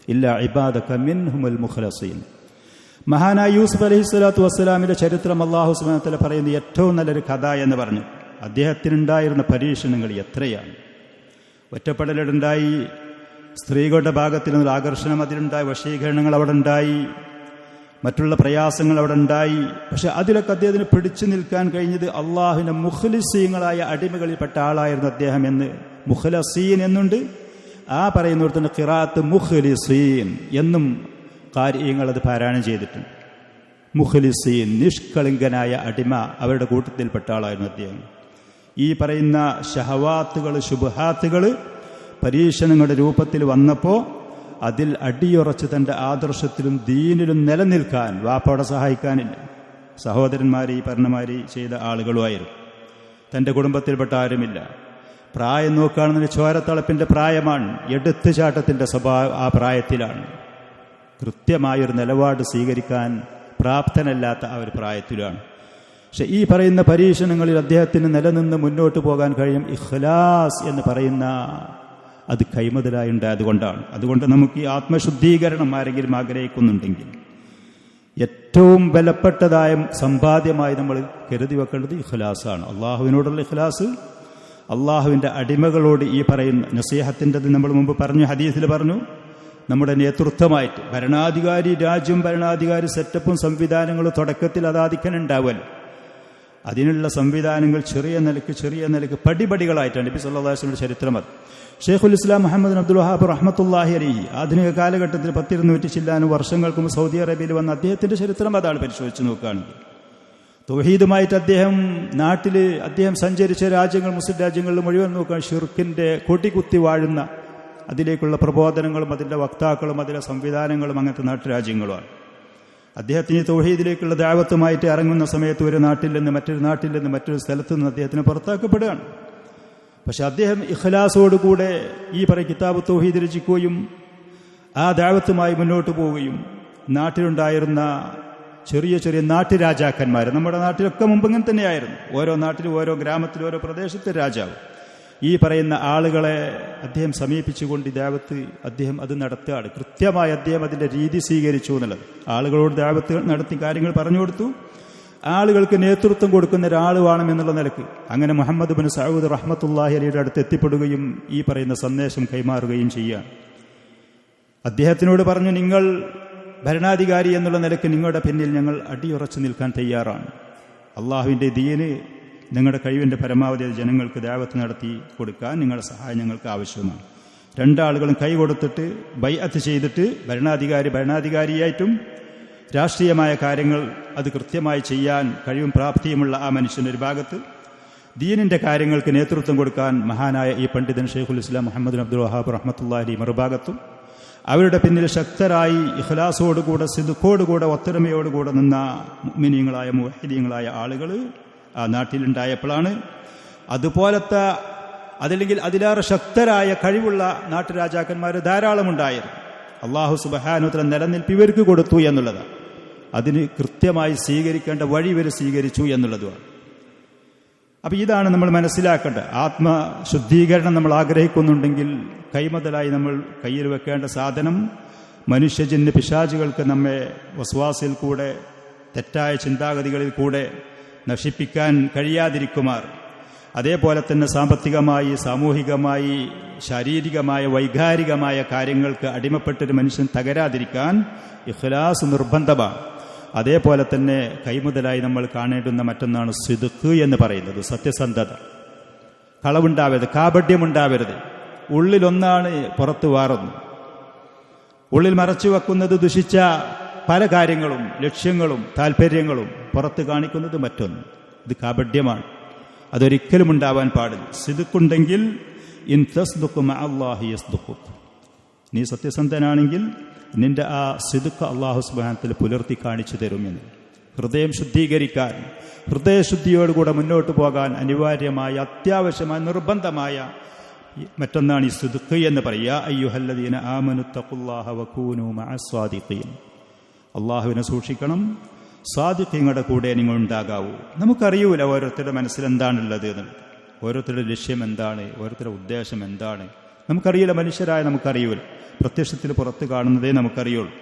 S1: ഇല്ലാ ഇബാദക മിൻഹുൽ മുഖ്ലസീൻ. മഹാനായ യൂസുഫ് അലൈഹിസ്സലാത്തു വസ്സലാമിൻ്റെ ചരിത്രം അല്ലാഹു സുബ്ഹാനഹു വ തആല പറയുന്ന ഏറ്റവും നല്ലൊരു കഥ എന്ന് പറഞ്ഞു. അദ്ദേഹത്തിനുണ്ടായിരുന്ന പരീക്ഷണങ്ങൾ എത്രയാണ്. ഒറ്റപ്പെടലുണ്ടായി, സ്ത്രീകളുടെ ഭാഗത്തിൽ നിന്നുള്ള ആകർഷണം അതിലുണ്ടായി, വശീകരണങ്ങൾ അവിടെ ഉണ്ടായി, മറ്റുള്ള പ്രയാസങ്ങൾ അവിടെ ഉണ്ടായി. പക്ഷെ അതിലൊക്കെ അദ്ദേഹത്തിന് പിടിച്ചു നിൽക്കാൻ കഴിഞ്ഞത് അള്ളാഹുവിന്റെ മുഖ്ലിസീങ്ങളായ അടിമകളിൽപ്പെട്ട ആളായിരുന്നു അദ്ദേഹം എന്ന് മുഖ്ലസീൻ എന്നുണ്ട്. ആ പറയുന്നിടത്തുണ്ട് ഖിറാഅത്ത് മുഖ്ലിസീൻ എന്നും കാര്യങ്ങൾ അത് പാരായണം ചെയ്തിട്ടുണ്ട്. മുഖ്ലിസീൻ, നിഷ്കളങ്കനായ അടിമ, അവരുടെ കൂട്ടത്തിൽപ്പെട്ട ആളായിരുന്നു അദ്ദേഹം. ഈ പറയുന്ന ഷഹവാത്തുകൾ, ശുബ്ഹാത്തുകൾ പരീക്ഷണങ്ങളുടെ രൂപത്തിൽ വന്നപ്പോൾ അതിൽ അടിയുറച്ച് തൻ്റെ ആദർശത്തിലും ദീനിലും നിലനിൽക്കാൻ വാപ്പയുടെ സഹായിക്കാനില്ല. സഹോദരന്മാരെ ഈ പറഞ്ഞമാരി ചെയ്ത ആളുകളുമായിരുന്നു. തൻ്റെ കുടുംബത്തിൽപ്പെട്ട ആരുമില്ല. പ്രായം നോക്കുകയാണെന്ന് ചോരത്തളപ്പിൻ്റെ പ്രായമാണ്, എടുത്തുചാട്ടത്തിൻ്റെ സ്വഭാവം ആ പ്രായത്തിലാണ്. കൃത്യമായൊരു നിലപാട് സ്വീകരിക്കാൻ പ്രാപ്തനല്ലാത്ത ആ ഒരു പ്രായത്തിലാണ്. പക്ഷെ ഈ പറയുന്ന പരീക്ഷണങ്ങളിൽ അദ്ദേഹത്തിന് നിലനിന്ന് മുന്നോട്ട് പോകാൻ കഴിയും. ഇഖ്ലാസ് എന്ന് പറയുന്ന അത് കൈമുതലായുണ്ടായതുകൊണ്ടാണ്. അതുകൊണ്ട് നമുക്ക് ഈ ആത്മശുദ്ധീകരണം ആരെങ്കിലും ആഗ്രഹിക്കുന്നുണ്ടെങ്കിൽ ഏറ്റവും ബലപ്പെട്ടതായ സമ്പാദ്യമായി നമ്മൾ കരുതി വെക്കേണ്ടത് ഇഖ്ലാസാണ്. അള്ളാഹുവിനോടുള്ള ഇഖ്ലാസ്, അള്ളാഹുവിൻ്റെ അടിമകളോട് ഈ പറയുന്ന നസീഹത്തിൻ്റെത് നമ്മൾ മുമ്പ് പറഞ്ഞു, ഹദീസിൽ പറഞ്ഞു. നമ്മുടെ നേതൃത്വമായിട്ട് ഭരണാധികാരി, രാജ്യം, ഭരണാധികാരി സെറ്റപ്പും സംവിധാനങ്ങളും തുടക്കത്തിൽ അതാധിക്കനുണ്ടാവുമല്ലോ. അതിനുള്ള സംവിധാനങ്ങൾ ചെറിയ നിലയ്ക്ക് പടിപടികളായിട്ടാണ് നബി സല്ലല്ലാഹു അലൈഹി വസല്ലമയുടെ ചരിത്രം. അത് ഷെയ്ഖുൽ ഇസ്ലാം മുഹമ്മദ് അബ്ദുൽ വഹാബ് റഹ്മത്തുള്ളാഹി അലൈഹി ആധുനിക കാലഘട്ടത്തിൽ 10-200 ചില്ലാനും വർഷങ്ങൾക്ക് മുമ്പ് സൗദി അറേബ്യയിൽ വന്ന അദ്ദേഹത്തിന്റെ ചരിത്രം അതാണ്. പരിശോധിച്ച് നോക്കുകയാണെങ്കിൽ തൗഹീദുമായിട്ട് അദ്ദേഹം സഞ്ചരിച്ച രാജ്യങ്ങൾ, മുസ്ലിം രാജ്യങ്ങളിൽ മുഴുവൻ നോക്കാൻ ഷിർക്കിന്റെ കൊടികുത്തി വാഴുന്ന അതിലേക്കുള്ള പ്രബോധനങ്ങളും അതിൻ്റെ വക്താക്കളും അതിലെ സംവിധാനങ്ങളും അങ്ങനത്തെ നാട്ടുരാജ്യങ്ങളുമാണ്. അദ്ദേഹത്തിന് തൗഹീദിലേക്കുള്ള ദഅവത്തുമായിട്ട് ഇറങ്ങുന്ന സമയത്ത് ഒരു നാട്ടിൽ നിന്ന് മറ്റൊരു സ്ഥലത്ത് നിന്ന് അദ്ദേഹത്തിന് പുറത്താക്കപ്പെടുകയാണ്. പക്ഷെ അദ്ദേഹം ഇഖ്ലാസോടുകൂടെ ഈ പറയും കിതാബ് തൗഹീദ് രചിക്കുകയും ആ ദഅവത്തുമായി മുന്നോട്ട് പോവുകയും നാട്ടിലുണ്ടായിരുന്ന ചെറിയ നാട്ടുരാജാക്കന്മാർ, നമ്മുടെ നാട്ടിലൊക്കെ മുമ്പ് ഇങ്ങനെ തന്നെയായിരുന്നു. ഓരോ നാട്ടിലും, ഓരോ ഗ്രാമത്തിലും, ഓരോ പ്രദേശത്തെ രാജാവ്, ഈ പറയുന്ന ആളുകളെ അദ്ദേഹം സമീപിച്ചുകൊണ്ട് ദഅവത്ത് അദ്ദേഹം അത് നടത്തുകയാണ്. കൃത്യമായി അദ്ദേഹം അതിൻ്റെ രീതി സ്വീകരിച്ചു എന്നുള്ളത്. ആളുകളോട് ദഅവത്ത് നടത്തി കാര്യങ്ങൾ പറഞ്ഞു കൊടുത്തു. ആളുകൾക്ക് നേതൃത്വം കൊടുക്കുന്ന ഒരാൾ വേണമെന്നുള്ള നിലക്ക് അങ്ങനെ മുഹമ്മദ് ബിൻ സഊദ് റഹ്മത്തുള്ളാഹി അലൈഹിയുടെ അടുത്ത് എത്തിപ്പെടുകയും ഈ പറയുന്ന സന്ദേശം കൈമാറുകയും ചെയ്യുക. അദ്ദേഹത്തിനോട് പറഞ്ഞു, നിങ്ങൾ ഭരണാധികാരി എന്നുള്ള നിലക്ക് നിങ്ങളുടെ പിന്നിൽ ഞങ്ങൾ അടിയുറച്ചു നിൽക്കാൻ തയ്യാറാണ്. അള്ളാഹുവിൻ്റെ ദീന് നിങ്ങളുടെ കഴിവിൻ്റെ പരമാവധി ജനങ്ങൾക്ക് ദഅവത്ത് നടത്തി കൊടുക്കാൻ നിങ്ങളുടെ സഹായം ഞങ്ങൾക്ക് ആവശ്യമാണ്. രണ്ടാളുകളും കൈ കൊടുത്തിട്ട് ബൈഅത്ത് ചെയ്തിട്ട് ഭരണാധികാരിയായിട്ടും രാഷ്ട്രീയമായ കാര്യങ്ങൾ അത് കൃത്യമായി ചെയ്യാൻ കഴിവും പ്രാപ്തിയുമുള്ള ആ മനുഷ്യൻ്റെ ഒരു ഭാഗത്ത്, ദീനിൻ്റെ കാര്യങ്ങൾക്ക് നേതൃത്വം കൊടുക്കാൻ മഹാനായ ഈ പണ്ഡിതൻ ഷെയ്ഖുൽ ഇസ്ലാം മുഹമ്മദ് അബ്ദുൽ വഹാബ് റഹ്മത്തുള്ളാഹി മറുഭാഗത്തും അവരുടെ പിന്നിൽ ശക്തരായി ഇഖ്ലാസോടുകൂടെ സിദ്ഖോടുകൂടെ ഒത്തൊരുമയോടുകൂടെ നിന്ന മുഅ്മിനീങ്ങളായ മുവഹ്ഹിദീങ്ങളായ ആളുകൾ ആ നാട്ടിലുണ്ടായപ്പോഴാണ് അതുപോലത്തെ അതല്ലെങ്കിൽ അതിലേറെ ശക്തരായ കഴിവുള്ള നാട്ടുരാജാക്കന്മാർ ധാരാളമുണ്ടായിരുന്നു. അല്ലാഹു സുബ്ഹാനഹു വ തആല നിലനിൽപ്പ് ഇവർക്ക് കൊടുത്തു എന്നുള്ളതാണ്. അതിന് കൃത്യമായി സ്വീകരിക്കേണ്ട വഴി ഇവർ സ്വീകരിച്ചു എന്നുള്ളതുമാണ്. അപ്പം ഇതാണ് നമ്മൾ മനസ്സിലാക്കേണ്ടത്. ആത്മശുദ്ധീകരണം നമ്മൾ ആഗ്രഹിക്കുന്നുണ്ടെങ്കിൽ കൈമുതലായി നമ്മൾ കയ്യിൽ വെക്കേണ്ട സാധനം മനുഷ്യജന്യ പിശാചുകൾക്ക് നമ്മെ വസ്വാസിൽ കൂടെ തെറ്റായ ചിന്താഗതികളിൽ കൂടെ നശിപ്പിക്കാൻ കഴിയാതിരിക്കുമാർ, അതേപോലെ തന്നെ സാമ്പത്തികമായി, സാമൂഹികമായി, ശാരീരികമായ, വൈകാരികമായ കാര്യങ്ങൾക്ക് അടിമപ്പെട്ടൊരു മനുഷ്യൻ തകരാതിരിക്കാൻ ഇഖ്ലാസ് നിർബന്ധമാണ്. അതേപോലെ തന്നെ കൈമുതലായി നമ്മൾ കാണേണ്ടുന്ന മറ്റൊന്നാണ് സിദ്ഖ് എന്ന് പറയുന്നത്, സത്യസന്ധത. കളവുണ്ടാവരുത്, കാപഢ്യമുണ്ടാവരുത്. ഉള്ളിലൊന്നാണ്, പുറത്ത് വേറൊന്ന്. ഉള്ളിൽ മറച്ചു വെക്കുന്നത് ദുഷിച്ച പല കാര്യങ്ങളും, ലക്ഷ്യങ്ങളും താല്പര്യങ്ങളും, പുറത്ത് കാണിക്കുന്നത് മറ്റൊന്ന്. ഇത് കാപഢ്യമാണ്. അതൊരിക്കലും ഉണ്ടാവാൻ പാടില്ല. സിദ്ഖുണ്ടെങ്കിൽ ഇൻ തസ്ദുഖു മഅല്ലാഹി യസ്ദുഖുക്, നീ സത്യസന്ധനാണെങ്കിൽ നിന്റെ ആ സിദ്ഖ് അല്ലാഹു സുബ്ഹാനഹു വ തആല പുലർത്തി കാണിച്ചു തരുമെന്ന്. ഹൃദയം ശുദ്ധീകരിക്കാൻ, ഹൃദയശുദ്ധിയോടുകൂടെ മുന്നോട്ട് പോകാൻ അനിവാര്യമായ, അത്യാവശ്യമായ, നിർബന്ധമായ മറ്റൊന്നാണ് ഈ സിദ്ഖ് എന്ന് പറയുക. അയ്യുഹല്ലദീന ആമനു തഖുല്ലാഹ വകൂനൂ മഅസ്സാദിഖീൻ, അള്ളാഹുവിനെ സൂക്ഷിക്കണം, സാദിഖീങ്ങളുടെ കൂടെ നിങ്ങൾ ഉണ്ടാകാവൂ. നമുക്കറിയൂല ഓരോരുത്തരുടെ മനസ്സിലെന്താണുള്ളത് എന്നുള്ളത്, ഓരോരുത്തരുടെ ലക്ഷ്യം എന്താണ്, ഓരോരുത്തരുടെ ഉദ്ദേശം എന്താണ് നമുക്കറിയില്ല. മനുഷ്യരായ നമുക്കറിയൂല. പ്രത്യക്ഷത്തിൽ പുറത്ത് കാണുന്നതേ നമുക്കറിയുള്ളൂ.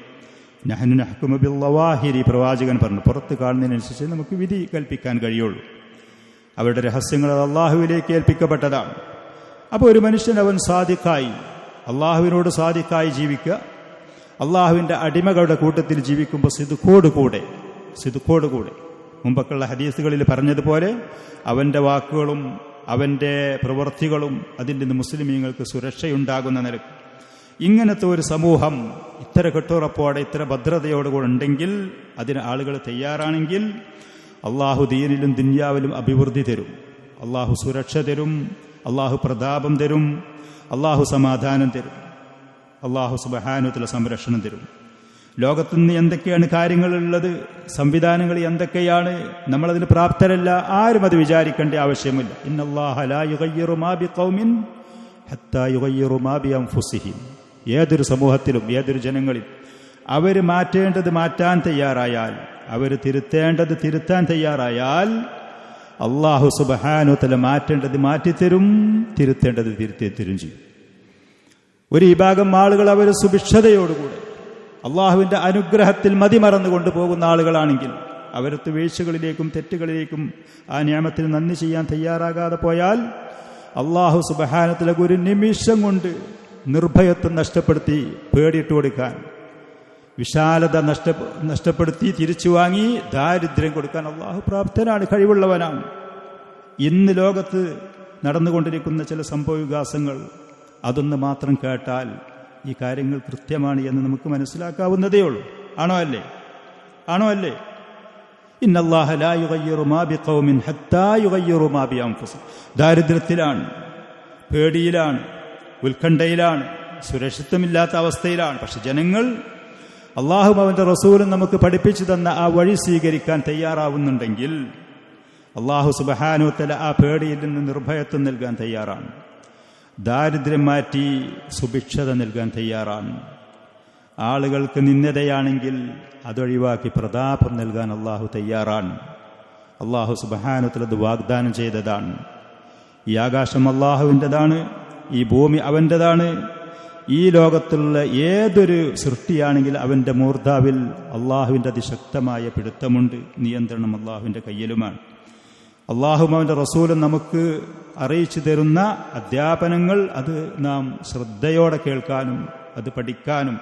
S1: നഹ്നു നഹ്കുമു ബിൽളവാഹിരി, പ്രവാചകൻ പറഞ്ഞു, പുറത്ത് കാണുന്നതിനനുസരിച്ച് നമുക്ക് വിധി കൽപ്പിക്കാൻ കഴിയുള്ളൂ. അവരുടെ രഹസ്യങ്ങൾ അള്ളാഹുവിലേക്ക് ഏൽപ്പിക്കപ്പെട്ടതാണ്. അപ്പോൾ ഒരു മനുഷ്യൻ അവൻ സാദിഖായി, അള്ളാഹുവിനോട് സാദിഖായി ജീവിക്കുക, അള്ളാഹുവിൻ്റെ അടിമകളുടെ കൂട്ടത്തിൽ ജീവിക്കുമ്പോൾ സിദ്ഖോടുകൂടെ മുമ്പൊക്കെയുള്ള ഹദീസുകളിൽ പറഞ്ഞതുപോലെ അവൻ്റെ വാക്കുകളും അവൻ്റെ പ്രവൃത്തികളും അതിൽ നിന്ന് മുസ്ലിമീങ്ങൾക്ക് സുരക്ഷയുണ്ടാകുന്ന നിലക്ക് ഇങ്ങനത്തെ ഒരു സമൂഹം ഇത്ര കെട്ടുറപ്പോടെ ഇത്ര ഭദ്രതയോടുകൂടെ ഉണ്ടെങ്കിൽ അതിന് ആളുകൾ തയ്യാറാണെങ്കിൽ അള്ളാഹു ദീനിലും ദുനിയാവിലും അഭിവൃദ്ധി തരും, അള്ളാഹു സുരക്ഷ തരും, അള്ളാഹു പ്രതാപം തരും, അള്ളാഹു സമാധാനം തരും, അള്ളാഹു സുബ്ഹാനഹു സംരക്ഷണം തരും. ലോകത്തു നിന്ന് എന്തൊക്കെയാണ് കാര്യങ്ങളുള്ളത്, സംവിധാനങ്ങൾ എന്തൊക്കെയാണ്, നമ്മളതിന് പ്രാപ്തരല്ല. ആരും അത് വിചാരിക്കേണ്ട ആവശ്യമില്ല. ഇന്നല്ലാഹ ലാ യുഗയ്യിറു മാ ബിഖൗമിൻ ഹത്താ യുഗയ്യിറു മാ ബിഅൻഫുസിഹിം. ഏതൊരു സമൂഹത്തിലും ഏതൊരു ജനങ്ങളിൽ അവർ മാറ്റേണ്ടത് മാറ്റാൻ തയ്യാറായാൽ, അവർ തിരുത്തേണ്ടത് തിരുത്താൻ തയ്യാറായാൽ അള്ളാഹു സുബ്ഹാനഹു വതആല മാറ്റേണ്ടത് മാറ്റിത്തരും, തിരുത്തേണ്ടത് തിരുത്തിത്തരും ചെയ്യും. ഒരു വിഭാഗം ആളുകൾ അവർ സുഭിക്ഷതയോടുകൂടെ അള്ളാഹുവിൻ്റെ അനുഗ്രഹത്തിൽ മതിമറന്നു കൊണ്ടുപോകുന്ന ആളുകളാണെങ്കിൽ അവരത്ത് വീഴ്ചകളിലേക്കും തെറ്റുകളിലേക്കും ആ നിയമത്തിന് നന്ദി ചെയ്യാൻ തയ്യാറാകാതെ പോയാൽ അള്ളാഹു സുബ്ഹാനഹു വതആല ഒരു നിമിഷം കൊണ്ട് നിർഭയത്വം നഷ്ടപ്പെടുത്തി പേടിയിട്ട് കൊടുക്കാൻ, വിശാലത നഷ്ടപ്പെടുത്തി തിരിച്ചു വാങ്ങി ദാരിദ്ര്യം കൊടുക്കാൻ അള്ളാഹു പ്രാപ്തനാണ്, കഴിവുള്ളവനാണ്. ഇന്ന് ലോകത്ത് നടന്നുകൊണ്ടിരിക്കുന്ന ചില സംഭവവികാസങ്ങൾ അതൊന്ന് മാത്രം കേട്ടാൽ ഈ കാര്യങ്ങൾ കൃത്യമാണ് എന്ന് നമുക്ക് മനസ്സിലാക്കാവുന്നതേ ഉള്ളൂ. ആണോ അല്ലേ? ഇന്നല്ലാഹ ലാ യുഗയ്യിറു മാ ബിഖൗമിൻ ഹത്താ യുഗയ്യിറു മാ ബിഅൻഫുസിഹിം. ദാരിദ്ര്യത്തിലാണ്, പേടിയിലാണ്, ഉത്കണ്ഠയിലാണ്, സുരക്ഷിതമില്ലാത്ത അവസ്ഥയിലാണ്. പക്ഷെ ജനങ്ങൾ അള്ളാഹും അവൻ്റെ റസൂലും നമുക്ക് പഠിപ്പിച്ചു തന്ന ആ വഴി സ്വീകരിക്കാൻ തയ്യാറാവുന്നുണ്ടെങ്കിൽ അള്ളാഹു സുബ്ഹാനഹു വതആല ആ പേടിയിൽ നിന്ന് നിർഭയത്വം നൽകാൻ തയ്യാറാണ്, ദാരിദ്ര്യം മാറ്റി സുഭിക്ഷത നൽകാൻ തയ്യാറാണ്. ആളുകൾക്ക് നിന്ദതയാണെങ്കിൽ അതൊഴിവാക്കി പ്രതാപം നൽകാൻ അള്ളാഹു തയ്യാറാണ്. അള്ളാഹു സുബ്ഹാനഹു വതആല അത് വാഗ്ദാനം ചെയ്തതാണ്. ഈ ആകാശം അള്ളാഹുവിൻ്റെതാണ്, ഈ ഭൂമി അവൻ്റെതാണ്. ഈ ലോകത്തുള്ള ഏതൊരു സൃഷ്ടിയാണെങ്കിൽ അവൻ്റെ മൂർധാവിൽ അള്ളാഹുവിൻ്റെ അതിശക്തമായ പിടുത്തമുണ്ട്, നിയന്ത്രണം അള്ളാഹുവിൻ്റെ കയ്യിലുമാണ്. അള്ളാഹും അവൻ്റെ റസൂലും നമുക്ക് അറിയിച്ചു തരുന്ന അധ്യാപനങ്ങൾ അത് നാം ശ്രദ്ധയോടെ കേൾക്കാനും അത് പഠിക്കാനും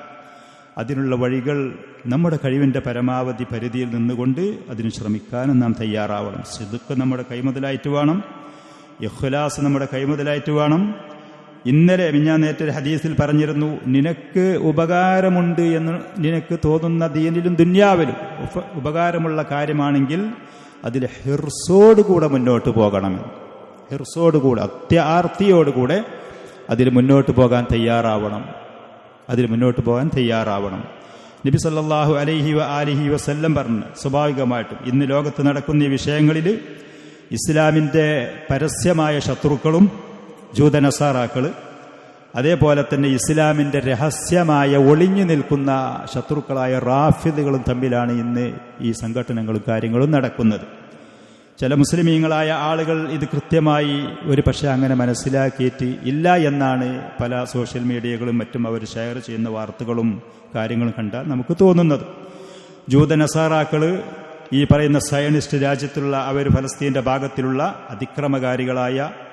S1: അതിനുള്ള വഴികൾ നമ്മുടെ കഴിവിൻ്റെ പരമാവധി പരിധിയിൽ നിന്നുകൊണ്ട് അതിന് ശ്രമിക്കാനും നാം തയ്യാറാവണം. സിദ്ഖ് നമ്മുടെ കൈമുതലായിട്ട് വേണം, ഇഖ്ലാസ് നമ്മുടെ കൈമുതലായിട്ട് വേണം. ഇന്നലെ ഞാൻ നേരത്തെ ഹദീസിൽ പറഞ്ഞിരുന്നു, നിനക്ക് ഉപകാരമുണ്ട് എന്ന് നിനക്ക് തോന്നുന്ന ദീനിലും ദുന്യാവിലും ഉപകാരമുള്ള കാര്യമാണെങ്കിൽ അതിൽ ഹിർസോടുകൂടെ മുന്നോട്ട് പോകണമെന്ന്. ഹിർസോടുകൂടെ, അത്യാർത്തിയോടുകൂടെ അതിൽ മുന്നോട്ട് പോകാൻ തയ്യാറാവണം. നബി സല്ലല്ലാഹു അലൈഹി വസല്ലം പറഞ്ഞു, സ്വാഭാവികമായിട്ടും ഇന്ന് ലോകത്ത് നടക്കുന്ന ഈ വിഷയങ്ങളിൽ ഇസ്ലാമിൻ്റെ പരസ്യമായ ശത്രുക്കളും ജൂതനസാറാക്കൾ, അതേപോലെ തന്നെ ഇസ്ലാമിൻ്റെ രഹസ്യമായ ഒളിഞ്ഞു നിൽക്കുന്ന ശത്രുക്കളായ റാഫിദുകളും തമ്മിലാണ് ഇന്ന് ഈ സംഘടനകളും കാര്യങ്ങളും നടക്കുന്നത്. ചില മുസ്ലിമീങ്ങളായ ആളുകൾ ഇത് കൃത്യമായി ഒരു പക്ഷേ അങ്ങനെ മനസ്സിലാക്കിയിട്ട് ഇല്ല എന്നാണ് പല സോഷ്യൽ മീഡിയകളും മറ്റും അവർ ഷെയർ ചെയ്യുന്ന വാർത്തകളും കാര്യങ്ങളും കണ്ടാൽ നമുക്ക് തോന്നുന്നത്. ജൂതനസാറാക്കൾ ഈ പറയുന്ന സയനിസ്റ്റ് രാജ്യത്തുള്ള അവർ ഫലസ്തീൻ്റെ ഭാഗത്തിലുള്ള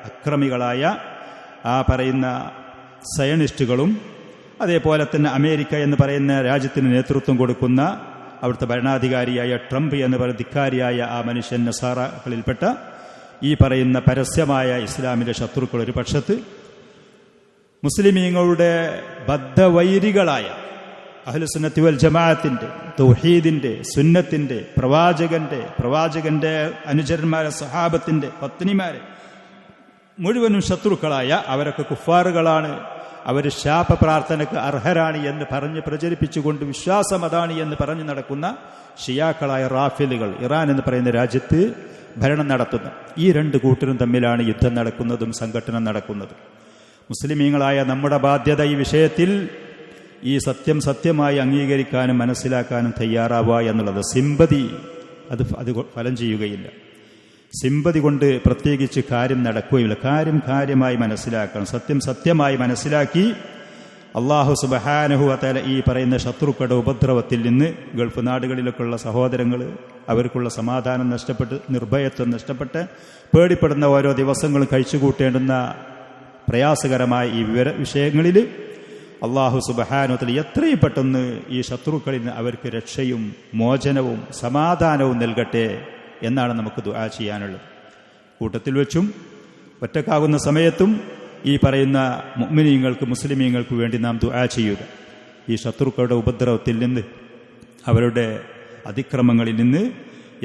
S1: അക്രമികളായ ആ പറയുന്ന സയനിസ്റ്റുകളും അതേപോലെ തന്നെ അമേരിക്ക എന്ന് പറയുന്ന രാജ്യത്തിന് നേതൃത്വം കൊടുക്കുന്ന അവിടുത്തെ ഭരണാധികാരിയായ ട്രംപ് എന്ന് പറയുന്ന ധിക്കാരിയായ ആ മനുഷ്യൻ നസാറകളിൽപ്പെട്ട ഈ പറയുന്ന പരസ്യമായ ഇസ്ലാമിൻ്റെ ശത്രുക്കൾ ഒരു പക്ഷത്ത്, മുസ്ലിമീങ്ങളുടെ ബദ്ധവൈരികളായ അഹ്ലുസുന്നത്തി വൽ ജമാഅത്തിന്റെ, തൗഹീദിന്റെ, സുന്നത്തിന്റെ, പ്രവാചകന്റെ അനുചരന്മാരെ, സഹാബത്തിന്റെ പത്നിമാരെ മുഴുവനും ശത്രുക്കളായ അവരൊക്കെ കുഫാറുകളാണ്, അവർ ശാപ പ്രാർത്ഥനയ്ക്ക് അർഹരാണ് എന്ന് പറഞ്ഞ് പ്രചരിപ്പിച്ചുകൊണ്ട് വിശ്വാസം അതാണ് എന്ന് പറഞ്ഞു നടക്കുന്ന ഷിയാക്കളായ റാഫിലുകൾ ഇറാൻ എന്ന് പറയുന്ന രാജ്യത്ത് ഭരണം നടത്തുന്ന ഈ രണ്ട് കൂട്ടരും തമ്മിലാണ് യുദ്ധം നടക്കുന്നതും സംഘട്ടനം നടക്കുന്നതും. മുസ്ലിമീങ്ങളായ നമ്മുടെ ബാധ്യത ഈ വിഷയത്തിൽ ഈ സത്യമായി അംഗീകരിക്കാനും മനസ്സിലാക്കാനും തയ്യാറാവുക എന്നുള്ളത്. സിമ്പതി അത് ഫലം ചെയ്യുകയില്ല. സിമ്പതി കൊണ്ട് പ്രത്യേകിച്ച് കാര്യം നടക്കുകയില്ല. കാര്യമായി മനസ്സിലാക്കണം. സത്യമായി മനസ്സിലാക്കി അല്ലാഹു സുബ്ഹാനഹു വ തആല ഈ പറയുന്ന ശത്രുക്കളുടെ ഉപദ്രവത്തിൽ നിന്ന് ഗൾഫ് നാടുകളിലൊക്കെയുള്ള സഹോദരങ്ങൾ അവർക്കുള്ള സമാധാനം നഷ്ടപ്പെട്ട്, നിർഭയത്വം നഷ്ടപ്പെട്ട്, പേടിപ്പെടുന്ന ഓരോ ദിവസങ്ങളും കഴിച്ചുകൂട്ടേണ്ടുന്ന പ്രയാസകരമായ ഈ വിഷയങ്ങളിൽ അള്ളാഹു സുബ്ഹാനഹു വ തആല എത്രയും പെട്ടെന്ന് ഈ ശത്രുക്കളിൽ നിന്ന് അവർക്ക് രക്ഷയും മോചനവും സമാധാനവും നൽകട്ടെ എന്നാണ് നമുക്ക് ദുആ ചെയ്യാനുള്ളത്. കൂട്ടത്തിൽ വെച്ചും ഒറ്റക്കാകുന്ന സമയത്തും ഈ പറയുന്ന മുഅ്മിനീങ്ങൾക്ക് മുസ്ലിമീങ്ങൾക്ക് വേണ്ടി നാം ദുആ ചെയ്യുക. ഈ ശത്രുക്കളുടെ ഉപദ്രവത്തിൽ നിന്ന്, അവരുടെ അതിക്രമങ്ങളിൽ നിന്ന്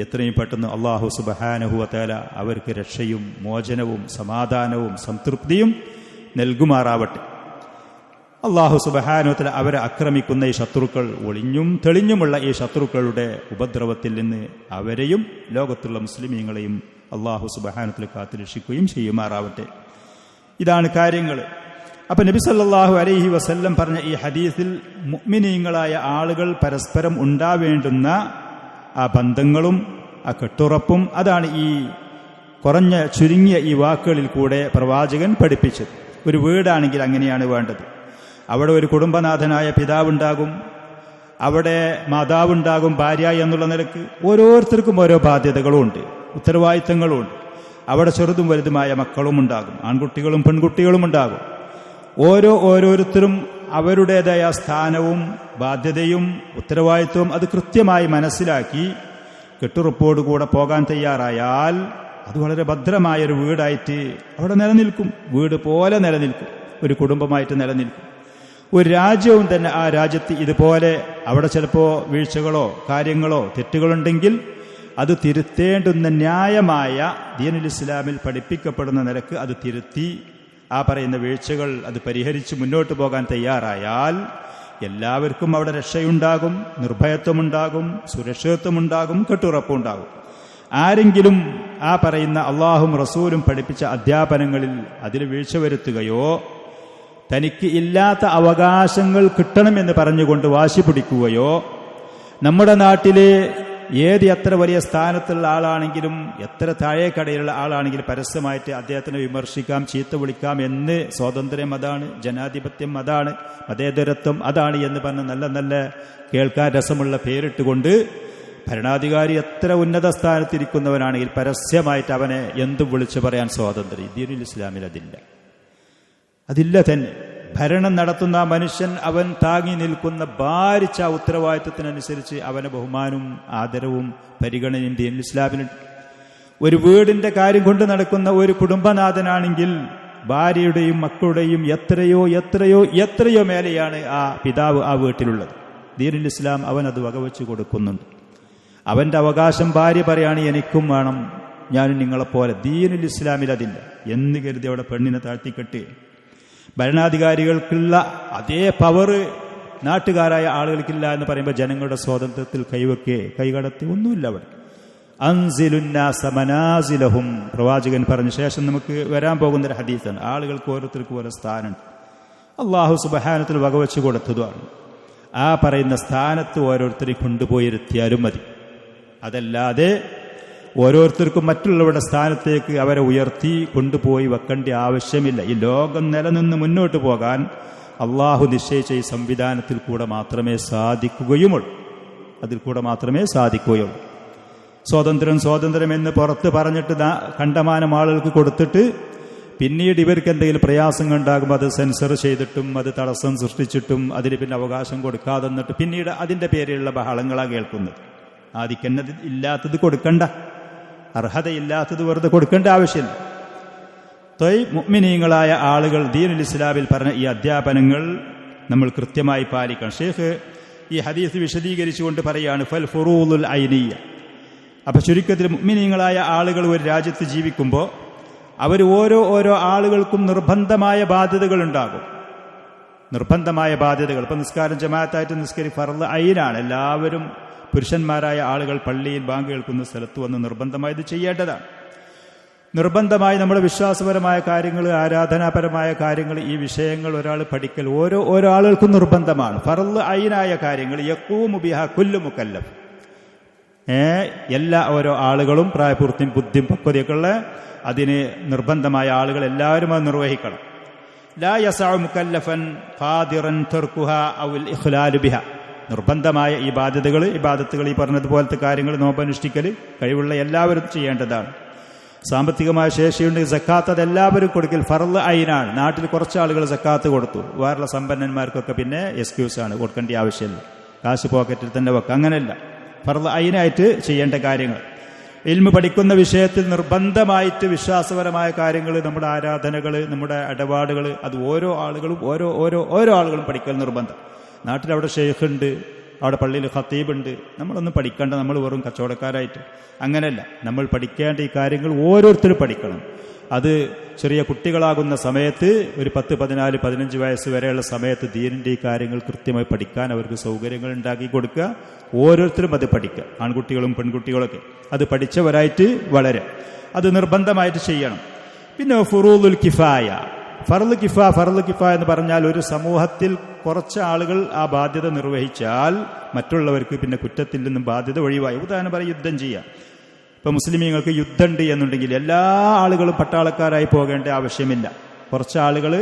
S1: എത്രയും പെട്ടെന്ന് അള്ളാഹു സുബ്ഹാനഹു വ തആല അവർക്ക് രക്ഷയും മോചനവും സമാധാനവും സംതൃപ്തിയും നൽകുമാറാവട്ടെ. അള്ളാഹു സുബ്ഹാനഹു വ തആല അവരെ ആക്രമിക്കുന്ന ഈ ശത്രുക്കൾ, ഒളിഞ്ഞും തെളിഞ്ഞുമുള്ള ഈ ശത്രുക്കളുടെ ഉപദ്രവത്തിൽ നിന്ന് അവരെയും ലോകത്തുള്ള മുസ്ലിമീങ്ങളെയും അള്ളാഹു സുബ്ഹാനഹു വ തആല കാത്തുരക്ഷിക്കുകയും ചെയ്യുമാറാവട്ടെ. ഇതാണ് കാര്യങ്ങൾ. അപ്പം നബി സല്ലല്ലാഹു അലൈഹി വസല്ലം പറഞ്ഞ ഈ ഹദീസിൽ മുഅ്മിനീങ്ങളായ ആളുകൾ പരസ്പരം ഉണ്ടാവേണ്ടുന്ന ആ ബന്ധങ്ങളും ആ കെട്ടുറപ്പും അതാണ് ഈ ചുരുങ്ങിയ ഈ വാക്കുകളിൽ കൂടെ പ്രവാചകൻ പഠിപ്പിച്ചത്. ഒരു വീടാണെങ്കിൽ അങ്ങനെയാണ് വേണ്ടത്. അവിടെ ഒരു കുടുംബനാഥനായ പിതാവുണ്ടാകും, അവിടെ മാതാവുണ്ടാകും, ഭാര്യ എന്നുള്ള നിലക്ക് ഓരോരുത്തർക്കും ഓരോ ബാധ്യതകളുമുണ്ട്, ഉത്തരവാദിത്തങ്ങളുമുണ്ട്. അവിടെ ചെറുതും വലുതുമായ മക്കളും ഉണ്ടാകും, ആൺകുട്ടികളും പെൺകുട്ടികളും ഉണ്ടാകും. ഓരോരുത്തരും അവരുടേതായ സ്ഥാനവും ബാധ്യതയും ഉത്തരവാദിത്വവും അത് കൃത്യമായി മനസ്സിലാക്കി കെട്ടുറപ്പോടുകൂടെ പോകാൻ തയ്യാറായാൽ അത് വളരെ ഭദ്രമായൊരു വീടായിട്ട് അവിടെ നിലനിൽക്കും. വീട് പോലെ നിലനിൽക്കും, ഒരു കുടുംബമായിട്ട് നിലനിൽക്കും. ഒരു രാജ്യവും തന്നെ ആ രാജ്യത്ത് ഇതുപോലെ അവിടെ ചിലപ്പോൾ വീഴ്ചകളോ കാര്യങ്ങളോ തെറ്റുകളുണ്ടെങ്കിൽ അത് തിരുത്തേണ്ടുന്ന ന്യായമായ ദീനുൽ ഇസ്ലാമിൽ പഠിപ്പിക്കപ്പെടുന്ന നിലക്ക് അത് തിരുത്തി ആ പറയുന്ന വീഴ്ചകൾ അത് പരിഹരിച്ച് മുന്നോട്ട് പോകാൻ തയ്യാറായാൽ എല്ലാവർക്കും അവിടെ രക്ഷയുണ്ടാകും, നിർഭയത്വമുണ്ടാകും, സുരക്ഷിതത്വമുണ്ടാകും, കെട്ടുറപ്പുണ്ടാകും. ആരെങ്കിലും ആ പറയുന്ന അള്ളാഹും റസൂലും പഠിപ്പിച്ച അധ്യാപനങ്ങളിൽ അതിൽ വീഴ്ച വരുത്തുകയോ തനിക്ക് ഇല്ലാത്ത അവകാശങ്ങൾ കിട്ടണമെന്ന് പറഞ്ഞുകൊണ്ട് വാശി പിടിക്കുകയോ, നമ്മുടെ നാട്ടിലെ എത്ര വലിയ സ്ഥാനത്തുള്ള ആളാണെങ്കിലും എത്ര താഴേക്കടയിലുള്ള ആളാണെങ്കിലും പരസ്യമായിട്ട് അദ്ദേഹത്തിനെ വിമർശിക്കാം, ചീത്ത വിളിക്കാം എന്ന് സ്വാതന്ത്ര്യം അതാണ്, ജനാധിപത്യം അതാണ്, മതേതരത്വം അതാണ് എന്ന് പറഞ്ഞ് നല്ല നല്ല കേൾക്കാൻ രസമുള്ള പേരിട്ടുകൊണ്ട് ഭരണാധികാരി എത്ര ഉന്നത സ്ഥാനത്തിരിക്കുന്നവനാണെങ്കിൽ പരസ്യമായിട്ട് അവനെ എന്തും വിളിച്ചു പറയാൻ സ്വാതന്ത്ര്യം ദീനുൽ ഇസ്ലാമിൽ അതില്ല തന്നെ. ഭരണം നടത്തുന്ന മനുഷ്യൻ അവൻ താങ്ങി നിൽക്കുന്ന ഭാരിച്ച ഉത്തരവാദിത്വത്തിനനുസരിച്ച് അവന് ബഹുമാനവും ആദരവും പരിഗണനയും ദീനുൽ ഇസ്ലാമിലുണ്ട്. ഒരു വീടിന്റെ കാര്യം കൊണ്ട് നടക്കുന്ന ഒരു കുടുംബനാഥനാണെങ്കിൽ ഭാര്യയുടെയും മക്കളുടെയും എത്രയോ മേലെയാണ് ആ പിതാവ് ആ വീട്ടിലുള്ളത്. ദീനുൽ ഇസ്ലാം അവൻ അത് വകവെച്ച് കൊടുക്കുന്നുണ്ട്. അവന്റെ അവകാശം ഭാര്യ പറയാണ് എനിക്കും വേണം, ഞാനും നിങ്ങളെപ്പോലെ. ദീനുൽ ഇസ്ലാമിൽ അതില്ല എന്ന് കരുതി അവിടെ പെണ്ണിനെ താഴ്ത്തിക്കെട്ട്. ഭരണാധികാരികൾക്കുള്ള അതേ പവർ നാട്ടുകാരായ ആളുകൾക്കില്ല എന്ന് പറയുമ്പോൾ ജനങ്ങളുടെ സ്വാതന്ത്ര്യത്തിൽ കൈകടത്തി ഒന്നുമില്ല അവിടെ. അൻസിലുന്നാസ മനാസിലഹും പ്രവാചകൻ പറഞ്ഞ ശേഷം നമുക്ക് വരാൻ പോകുന്നൊരു ഹദീസാണ്. ആളുകൾക്ക് ഓരോരുത്തർക്കും ഓരോ സ്ഥാനമുണ്ട്, അള്ളാഹു സുബ്ഹാനഹു വ വകവെച്ച് കൊടുത്തതുമാണ്. ആ പറയുന്ന സ്ഥാനത്ത് ഓരോരുത്തരെയും കൊണ്ടുപോയിരുത്തിയാലും മതി. അതല്ലാതെ ഓരോരുത്തർക്കും മറ്റുള്ളവരുടെ സ്ഥാനത്തേക്ക് അവരെ ഉയർത്തി കൊണ്ടുപോയി വെക്കേണ്ട ആവശ്യമില്ല. ഈ ലോകം നിലനിന്ന് മുന്നോട്ട് പോകാൻ അള്ളാഹു നിശ്ചയിച്ച ഈ സംവിധാനത്തിൽ കൂടെ മാത്രമേ സാധിക്കുകയുമുള്ളൂ. അതിൽ കൂടെ മാത്രമേ സാധിക്കുകയുള്ളൂ. സ്വാതന്ത്ര്യം എന്ന് പുറത്ത് പറഞ്ഞിട്ട് കണ്ടമാനം ആളുകൾക്ക് കൊടുത്തിട്ട് പിന്നീട് ഇവർക്ക് എന്തെങ്കിലും പ്രയാസങ്ങൾ ഉണ്ടാകുമ്പോൾ അത് സെൻസർ ചെയ്തിട്ടും അത് തടസ്സം സൃഷ്ടിച്ചിട്ടും അതിന് പിന്നെ അവകാശം കൊടുക്കാതെ നിന്നിട്ട് പിന്നീട് അതിൻ്റെ പേരിലുള്ള ബഹളങ്ങളാണ് കേൾക്കുന്നത്. ആദിക്കുന്നത് ഇല്ലാത്തത് കൊടുക്കണ്ട, അർഹതയില്ലാത്തത് വെറുതെ കൊടുക്കേണ്ട ആവശ്യമില്ല. മുഅ്മിനീങ്ങളായ ആളുകൾ ദീനുൽ ഇസ്ലാമിൽ പറഞ്ഞ ഈ അധ്യാപനങ്ങൾ നമ്മൾ കൃത്യമായി പാലിക്കണം. ഷെയ്ഖ് ഈ ഹദീസ് വിശദീകരിച്ചുകൊണ്ട് പറയാണ് ഫൽ ഫുറൂദുൽ ഐനിയ്യ. അപ്പൊ ചുരുക്കത്തിൽ മുഅ്മിനീങ്ങളായ ആളുകൾ ഒരു രാജ്യത്ത് ജീവിക്കുമ്പോൾ അവർ ഓരോ ആളുകൾക്കും നിർബന്ധമായ ബാധ്യതകൾ ഉണ്ടാകും. നിർബന്ധമായ ബാധ്യതകൾ. ഇപ്പൊ നിസ്കാരം ജമാഅത്തായിട്ട് ഫർള് ഐനാണ്. എല്ലാവരും പുരുഷന്മാരായ ആളുകൾ പള്ളിയിൽ ബാങ്ക് കേൾക്കുന്ന സ്ഥലത്ത് വന്ന് നിർബന്ധമായി ഇത് ചെയ്യേണ്ടതാണ്. നിർബന്ധമായി നമ്മുടെ വിശ്വാസപരമായ കാര്യങ്ങൾ, ആരാധനാപരമായ കാര്യങ്ങൾ, ഈ വിഷയങ്ങൾ ഒരാൾ പഠിക്കൽ ഓരോ ആളുകൾക്കും നിർബന്ധമാണ്. ഫർള് ഐനായ കാര്യങ്ങൾ യഖൂമു ബിഹാ കുല്ലു മുകല്ലഫ്. എല്ലാ ഓരോ ആളുകളും പ്രായപൂർത്തിയും ബുദ്ധിയും പക്വതയൊക്കെ ഉള്ള അതിന് നിർബന്ധമായ ആളുകൾ എല്ലാവരും അത് നിർവഹിക്കണം. ലാ യസഉ മുകല്ലഫൻ ഖാദിറൻ തർക്കുഹാ ഔൽ ഇഖ്ലാലു ബിഹാ. നിർബന്ധമായ ഈ ബാധ്യതകൾ, ഇബാദത്തുകൾ, ഈ പറഞ്ഞതുപോലത്തെ കാര്യങ്ങൾ, നോമ്പനുഷ്ഠിക്കൽ കഴിവുള്ള എല്ലാവരും ചെയ്യേണ്ടതാണ്. സാമ്പത്തികമായ ശേഷിയുണ്ട്, സക്കാത്ത് അതെല്ലാവരും കൊടുക്കൽ ഫർള് ഐനാണ്. നാട്ടിൽ കുറച്ച് ആളുകൾ സക്കാത്ത് കൊടുത്തു, വേറെ സമ്പന്നന്മാർക്കൊക്കെ പിന്നെ എക്സ്ക്യൂസാണ്, കൊടുക്കേണ്ട ആവശ്യമില്ല, കാശ് പോക്കറ്റിൽ തന്നെ വെക്കുക. അങ്ങനെയല്ല, ഫർള് ഐനായിട്ട് ചെയ്യേണ്ട കാര്യങ്ങൾ. ഇൽമ് പഠിക്കുന്ന വിഷയത്തിൽ നിർബന്ധമായിട്ട് വിശ്വാസപരമായ കാര്യങ്ങൾ, നമ്മുടെ ആരാധനകൾ, നമ്മുടെ ഇടപാടുകൾ, അത് ഓരോ ആളുകളും ഓരോ ആളുകളും പഠിക്കൽ നിർബന്ധം. നാട്ടിലവിടെ ഷെയ്ഖുണ്ട്, അവിടെ പള്ളിയിൽ ഖത്തീബുണ്ട്, നമ്മളൊന്നും പഠിക്കേണ്ട, നമ്മൾ വെറും കച്ചവടക്കാരായിട്ട്. അങ്ങനെയല്ല, നമ്മൾ പഠിക്കേണ്ട ഈ കാര്യങ്ങൾ ഓരോരുത്തരും പഠിക്കണം. അത് ചെറിയ കുട്ടികളാകുന്ന സമയത്ത് ഒരു 10, 14, 15 വയസ്സ് വരെയുള്ള സമയത്ത് ദീനിൻ്റെ ഈ കാര്യങ്ങൾ കൃത്യമായി പഠിക്കാൻ അവർക്ക് സൗകര്യങ്ങൾ ഉണ്ടാക്കി കൊടുക്കുക. ഓരോരുത്തരും അത് പഠിക്കുക, ആൺകുട്ടികളും പെൺകുട്ടികളൊക്കെ അത് പഠിച്ചവരായിട്ട് വളരെ അത് നിർബന്ധമായിട്ട് ചെയ്യണം. പിന്നെ ഫുറൂദുൽ കിഫായ, ഫർള് കിഫായ എന്ന് പറഞ്ഞാൽ ഒരു സമൂഹത്തിൽ കുറച്ച് ആളുകൾ ആ ബാധ്യത നിർവഹിച്ചാൽ മറ്റുള്ളവർക്ക് പിന്നെ കുറ്റത്തിൽ നിന്നും ബാധ്യത ഒഴിവായി. ഉദാഹരണം പറയും, യുദ്ധം ചെയ്യാം. ഇപ്പം മുസ്ലിമീങ്ങൾക്ക് യുദ്ധമുണ്ട് എന്നുണ്ടെങ്കിൽ എല്ലാ ആളുകളും പട്ടാളക്കാരായി പോകേണ്ട ആവശ്യമില്ല. കുറച്ച് ആളുകൾ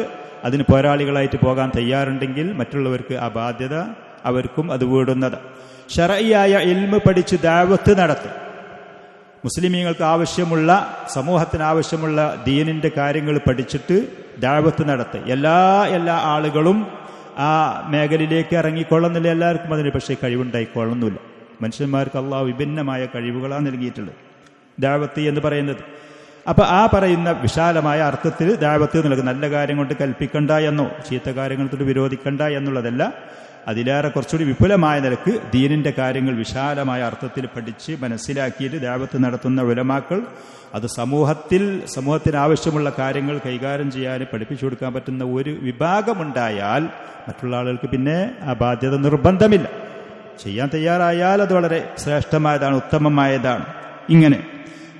S1: അതിന് പോരാളികളായിട്ട് പോകാൻ തയ്യാറുണ്ടെങ്കിൽ മറ്റുള്ളവർക്ക് ആ ബാധ്യത അവർക്കും അത് വീടുന്നത്. ശർഈയായ ഇൽമ് പഠിച്ച് ദഅവത്ത് നടത്തും. മുസ്ലിമീങ്ങൾക്ക് ആവശ്യമുള്ള, സമൂഹത്തിന് ആവശ്യമുള്ള ദീനിന്റെ കാര്യങ്ങൾ പഠിച്ചിട്ട് ദഅവത്ത് നടത്തുക. എല്ലാ ആളുകളും ആ മേഖലയിലേക്ക് ഇറങ്ങിക്കൊള്ളുന്നില്ല, എല്ലാവർക്കും അതിന് പക്ഷേ കഴിവുണ്ടായിക്കൊള്ളുന്നില്ല. മനുഷ്യന്മാർക്ക് അള്ളാഹു വിഭിന്നമായ കഴിവുകളാണ് നൽകിയിട്ടുള്ളത് ദഅവത്ത് എന്ന് പറയുന്നത്. അപ്പൊ ആ പറയുന്ന വിശാലമായ അർത്ഥത്തിൽ ദഅവത്ത് നൽകും. നല്ല കാര്യം കൊണ്ട് കൽപ്പിക്കണ്ട എന്നോ ചീത്ത കാര്യങ്ങൾ കൊണ്ട് വിരോധിക്കണ്ട എന്നുള്ളതല്ല, അതിലേറെ കുറച്ചുകൂടി വിപുലമായ നിലക്ക് ദീനിന്റെ കാര്യങ്ങൾ വിശാലമായ അർത്ഥത്തിൽ പഠിച്ച് മനസ്സിലാക്കിയിട്ട് ദഅവത്ത് നടത്തുന്ന ഉലമാക്കൾ അത് സമൂഹത്തിന് ആവശ്യമുള്ള കാര്യങ്ങൾ കൈകാര്യം ചെയ്യാൻ പഠിപ്പിച്ചു കൊടുക്കാൻ പറ്റുന്ന ഒരു വിഭാഗമുണ്ടായാൽ മറ്റുള്ള ആളുകൾക്ക് പിന്നെ ആ ബാധ്യത നിർബന്ധമില്ല. ചെയ്യാൻ തയ്യാറായാൽ അത് വളരെ ശ്രേഷ്ഠമായതാണ്, ഉത്തമമായതാണ്. ഇങ്ങനെ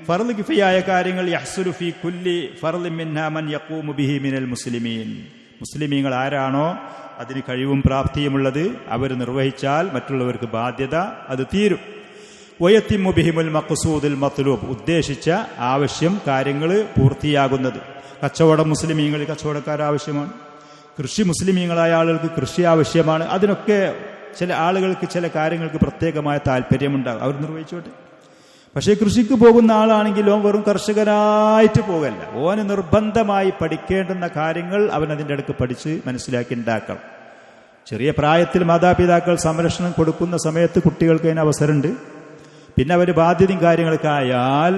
S1: ഫർള് കിഫയായ കാര്യങ്ങൾ യഹ്സുലു ഫീ കുല്ലി ഫർളിൻ മിൻഹാ മൻ യഖൂമു ബിഹി മിനൽ മുസ്ലിമീൻ. മുസ്ലിമീങ്ങൾ ആരാണോ അതിന് കഴിവും പ്രാപ്തിയുമുള്ളത് അവർ നിർവഹിച്ചാൽ മറ്റുള്ളവർക്ക് ബാധ്യത അത് തീരും. വയത്തിമു ബിഹിമുൽ മഖ്സൂദുൽ മത്ലൂബ്, ഉദ്ദേശിച്ച ആവശ്യം കാര്യങ്ങൾ പൂർത്തിയാകുന്നത്. കച്ചവടം മുസ്ലിമീങ്ങൾ കച്ചവടക്കാർ ആവശ്യമാണ്, കൃഷി മുസ്ലിമീങ്ങളായ ആളുകൾക്ക് കൃഷി ആവശ്യമാണ്. അതിനൊക്കെ ചില ആളുകൾക്ക് ചില കാര്യങ്ങൾക്ക് പ്രത്യേകമായ താല്പര്യമുണ്ടാകും, അവർ നിർവഹിച്ചോട്ടെ. പക്ഷേ കൃഷിക്ക് പോകുന്ന ആളാണെങ്കിലോ വെറും കർഷകനായിട്ട് പോകല്ല, ഓന് നിർബന്ധമായി പഠിക്കേണ്ടുന്ന കാര്യങ്ങൾ അവൻ അതിൻ്റെ അടുക്ക് പഠിച്ച് മനസ്സിലാക്കി ഉണ്ടാക്കണം. ചെറിയ പ്രായത്തിൽ മാതാപിതാക്കൾ സംരക്ഷണം കൊടുക്കുന്ന സമയത്ത് കുട്ടികൾക്ക് അതിന് അവസരമുണ്ട്. പിന്നെ അവർ ബാധ്യതയും കാര്യങ്ങളൊക്കെ ആയാൽ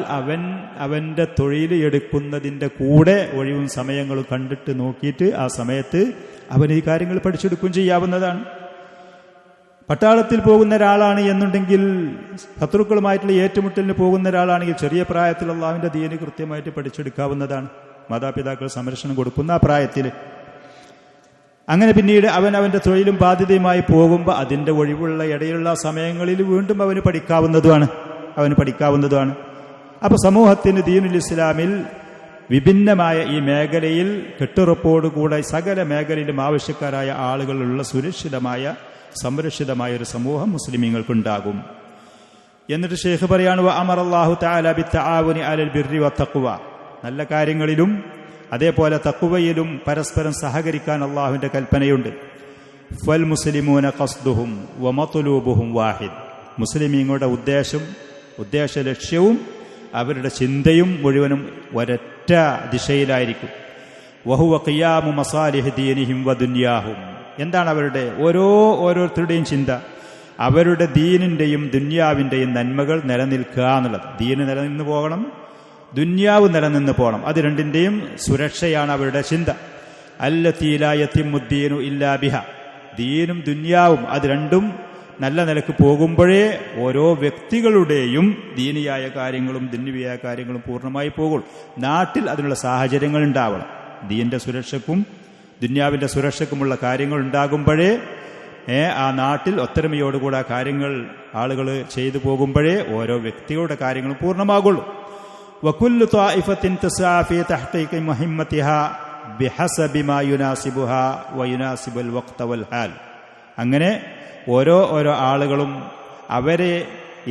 S1: അവൻ്റെ തൊഴിൽ എടുക്കുന്നതിൻ്റെ കൂടെ ഒഴിവും സമയങ്ങളും കണ്ടിട്ട് നോക്കിയിട്ട് ആ സമയത്ത് അവൻ ഈ കാര്യങ്ങൾ പഠിച്ചെടുക്കുകയും ചെയ്യാവുന്നതാണ്. പട്ടാളത്തിൽ പോകുന്ന ഒരാളാണ് എന്നുണ്ടെങ്കിൽ, ശത്രുക്കളുമായിട്ടുള്ള ഏറ്റുമുട്ടലിന് പോകുന്ന ഒരാളാണെങ്കിൽ ചെറിയ പ്രായത്തിൽ അള്ളാഹുവിൻ്റെ ദീന് കൃത്യമായിട്ട് പഠിച്ചെടുക്കാവുന്നതാണ്, മാതാപിതാക്കൾ സംരക്ഷണം കൊടുക്കുന്ന ആ പ്രായത്തിൽ. അങ്ങനെ പിന്നീട് അവൻ്റെ തൊഴിലും ബാധ്യതയുമായി പോകുമ്പോൾ അതിൻ്റെ ഒഴിവുള്ള ഇടയിലുള്ള സമയങ്ങളിൽ വീണ്ടും അവന് പഠിക്കാവുന്നതാണ്. അപ്പോൾ സമൂഹത്തിന് ദീനുൽ ഇസ്ലാമിൽ വിഭിന്നമായ ഈ മേഖലയിൽ കെട്ടുറപ്പോടുകൂടെ സകല മേഖലയിലും ആവശ്യക്കാരായ ആളുകളുള്ള സംരക്ഷിതമായ ഒരു സമൂഹം മുസ്ലിമീങ്ങൾക്കുണ്ടാകും. എന്നിട്ട് ഷെയ്ഖ് പറയാണ്, അമറല്ലാഹു തആല ബിത്തആവുനി അലൽ ബിർരി വത്തഖ്വ, നല്ല കാര്യങ്ങളിലും അതേപോലെ തഖ്വയിലും പരസ്പരം സഹകരിക്കാൻ അള്ളാഹുവിന്റെ കൽപ്പനയുണ്ട്. ഫൽ മുസ്ലിമൂന ഖസ്ദുഹും വമത്ലൂബുഹും വാഹിദ്, മുസ്ലിമീങ്ങളുടെ ഉദ്ദേശ ലക്ഷ്യവും അവരുടെ ചിന്തയും മുഴുവനും ഒരൊറ്റ ദിശയിലായിരിക്കും. വഹുവ ഖിയാമു മസാലിഹി ദീനിഹിം വദുനിയാഹും, എന്താണ് അവരുടെ ഓരോരുത്തരുടെയും ചിന്ത? അവരുടെ ദീനിന്റെയും ദുന്യാവിന്റെയും നന്മകൾ നിലനിൽക്കുക എന്നുള്ളത്. ദീന് നിലനിന്ന് പോകണം, ദുന്യാവ് നിലനിന്ന് പോകണം, അത് രണ്ടിന്റെയും സുരക്ഷയാണ് അവരുടെ ചിന്ത. അല്ലതീ ലാ യതിമ്മുദ്ദീനു ഇല്ലാ ബിഹ, ദീനും ദുന്യാവും അത് രണ്ടും നല്ല നിലക്ക് പോകുമ്പോഴേ ഓരോ വ്യക്തികളുടെയും ദീനിയായ കാര്യങ്ങളും ദുന്യവിയായ കാര്യങ്ങളും പൂർണ്ണമായി പോകുള്ളൂ. നാട്ടിൽ അതിനുള്ള സാഹചര്യങ്ങൾ ഉണ്ടാവണം. ദീന്റെ സുരക്ഷയ്ക്കും ദുന്യാവിന്റെ സുരക്ഷയ്ക്കുമുള്ള കാര്യങ്ങൾ ഉണ്ടാകുമ്പോഴേ ആ നാട്ടിൽ ഒത്തൊരുമയോടുകൂടെ ആ കാര്യങ്ങൾ ആളുകൾ ചെയ്തു പോകുമ്പോഴേ ഓരോ വ്യക്തികളുടെ കാര്യങ്ങളും പൂർണ്ണമാകുള്ളൂ. വകുല്ലു ത്വാഇഫത്തിൻ തസ്ആ ഫീ തഹ്ഖീഖി മുഹിമ്മത്തിഹാ ബിഹസബി മാ യുനാസിബുഹാ വയുനാസിബുൽ വഖ്ത വൽ ഹാൽ, അങ്ങനെ ഓരോ ആളുകളും അവരെ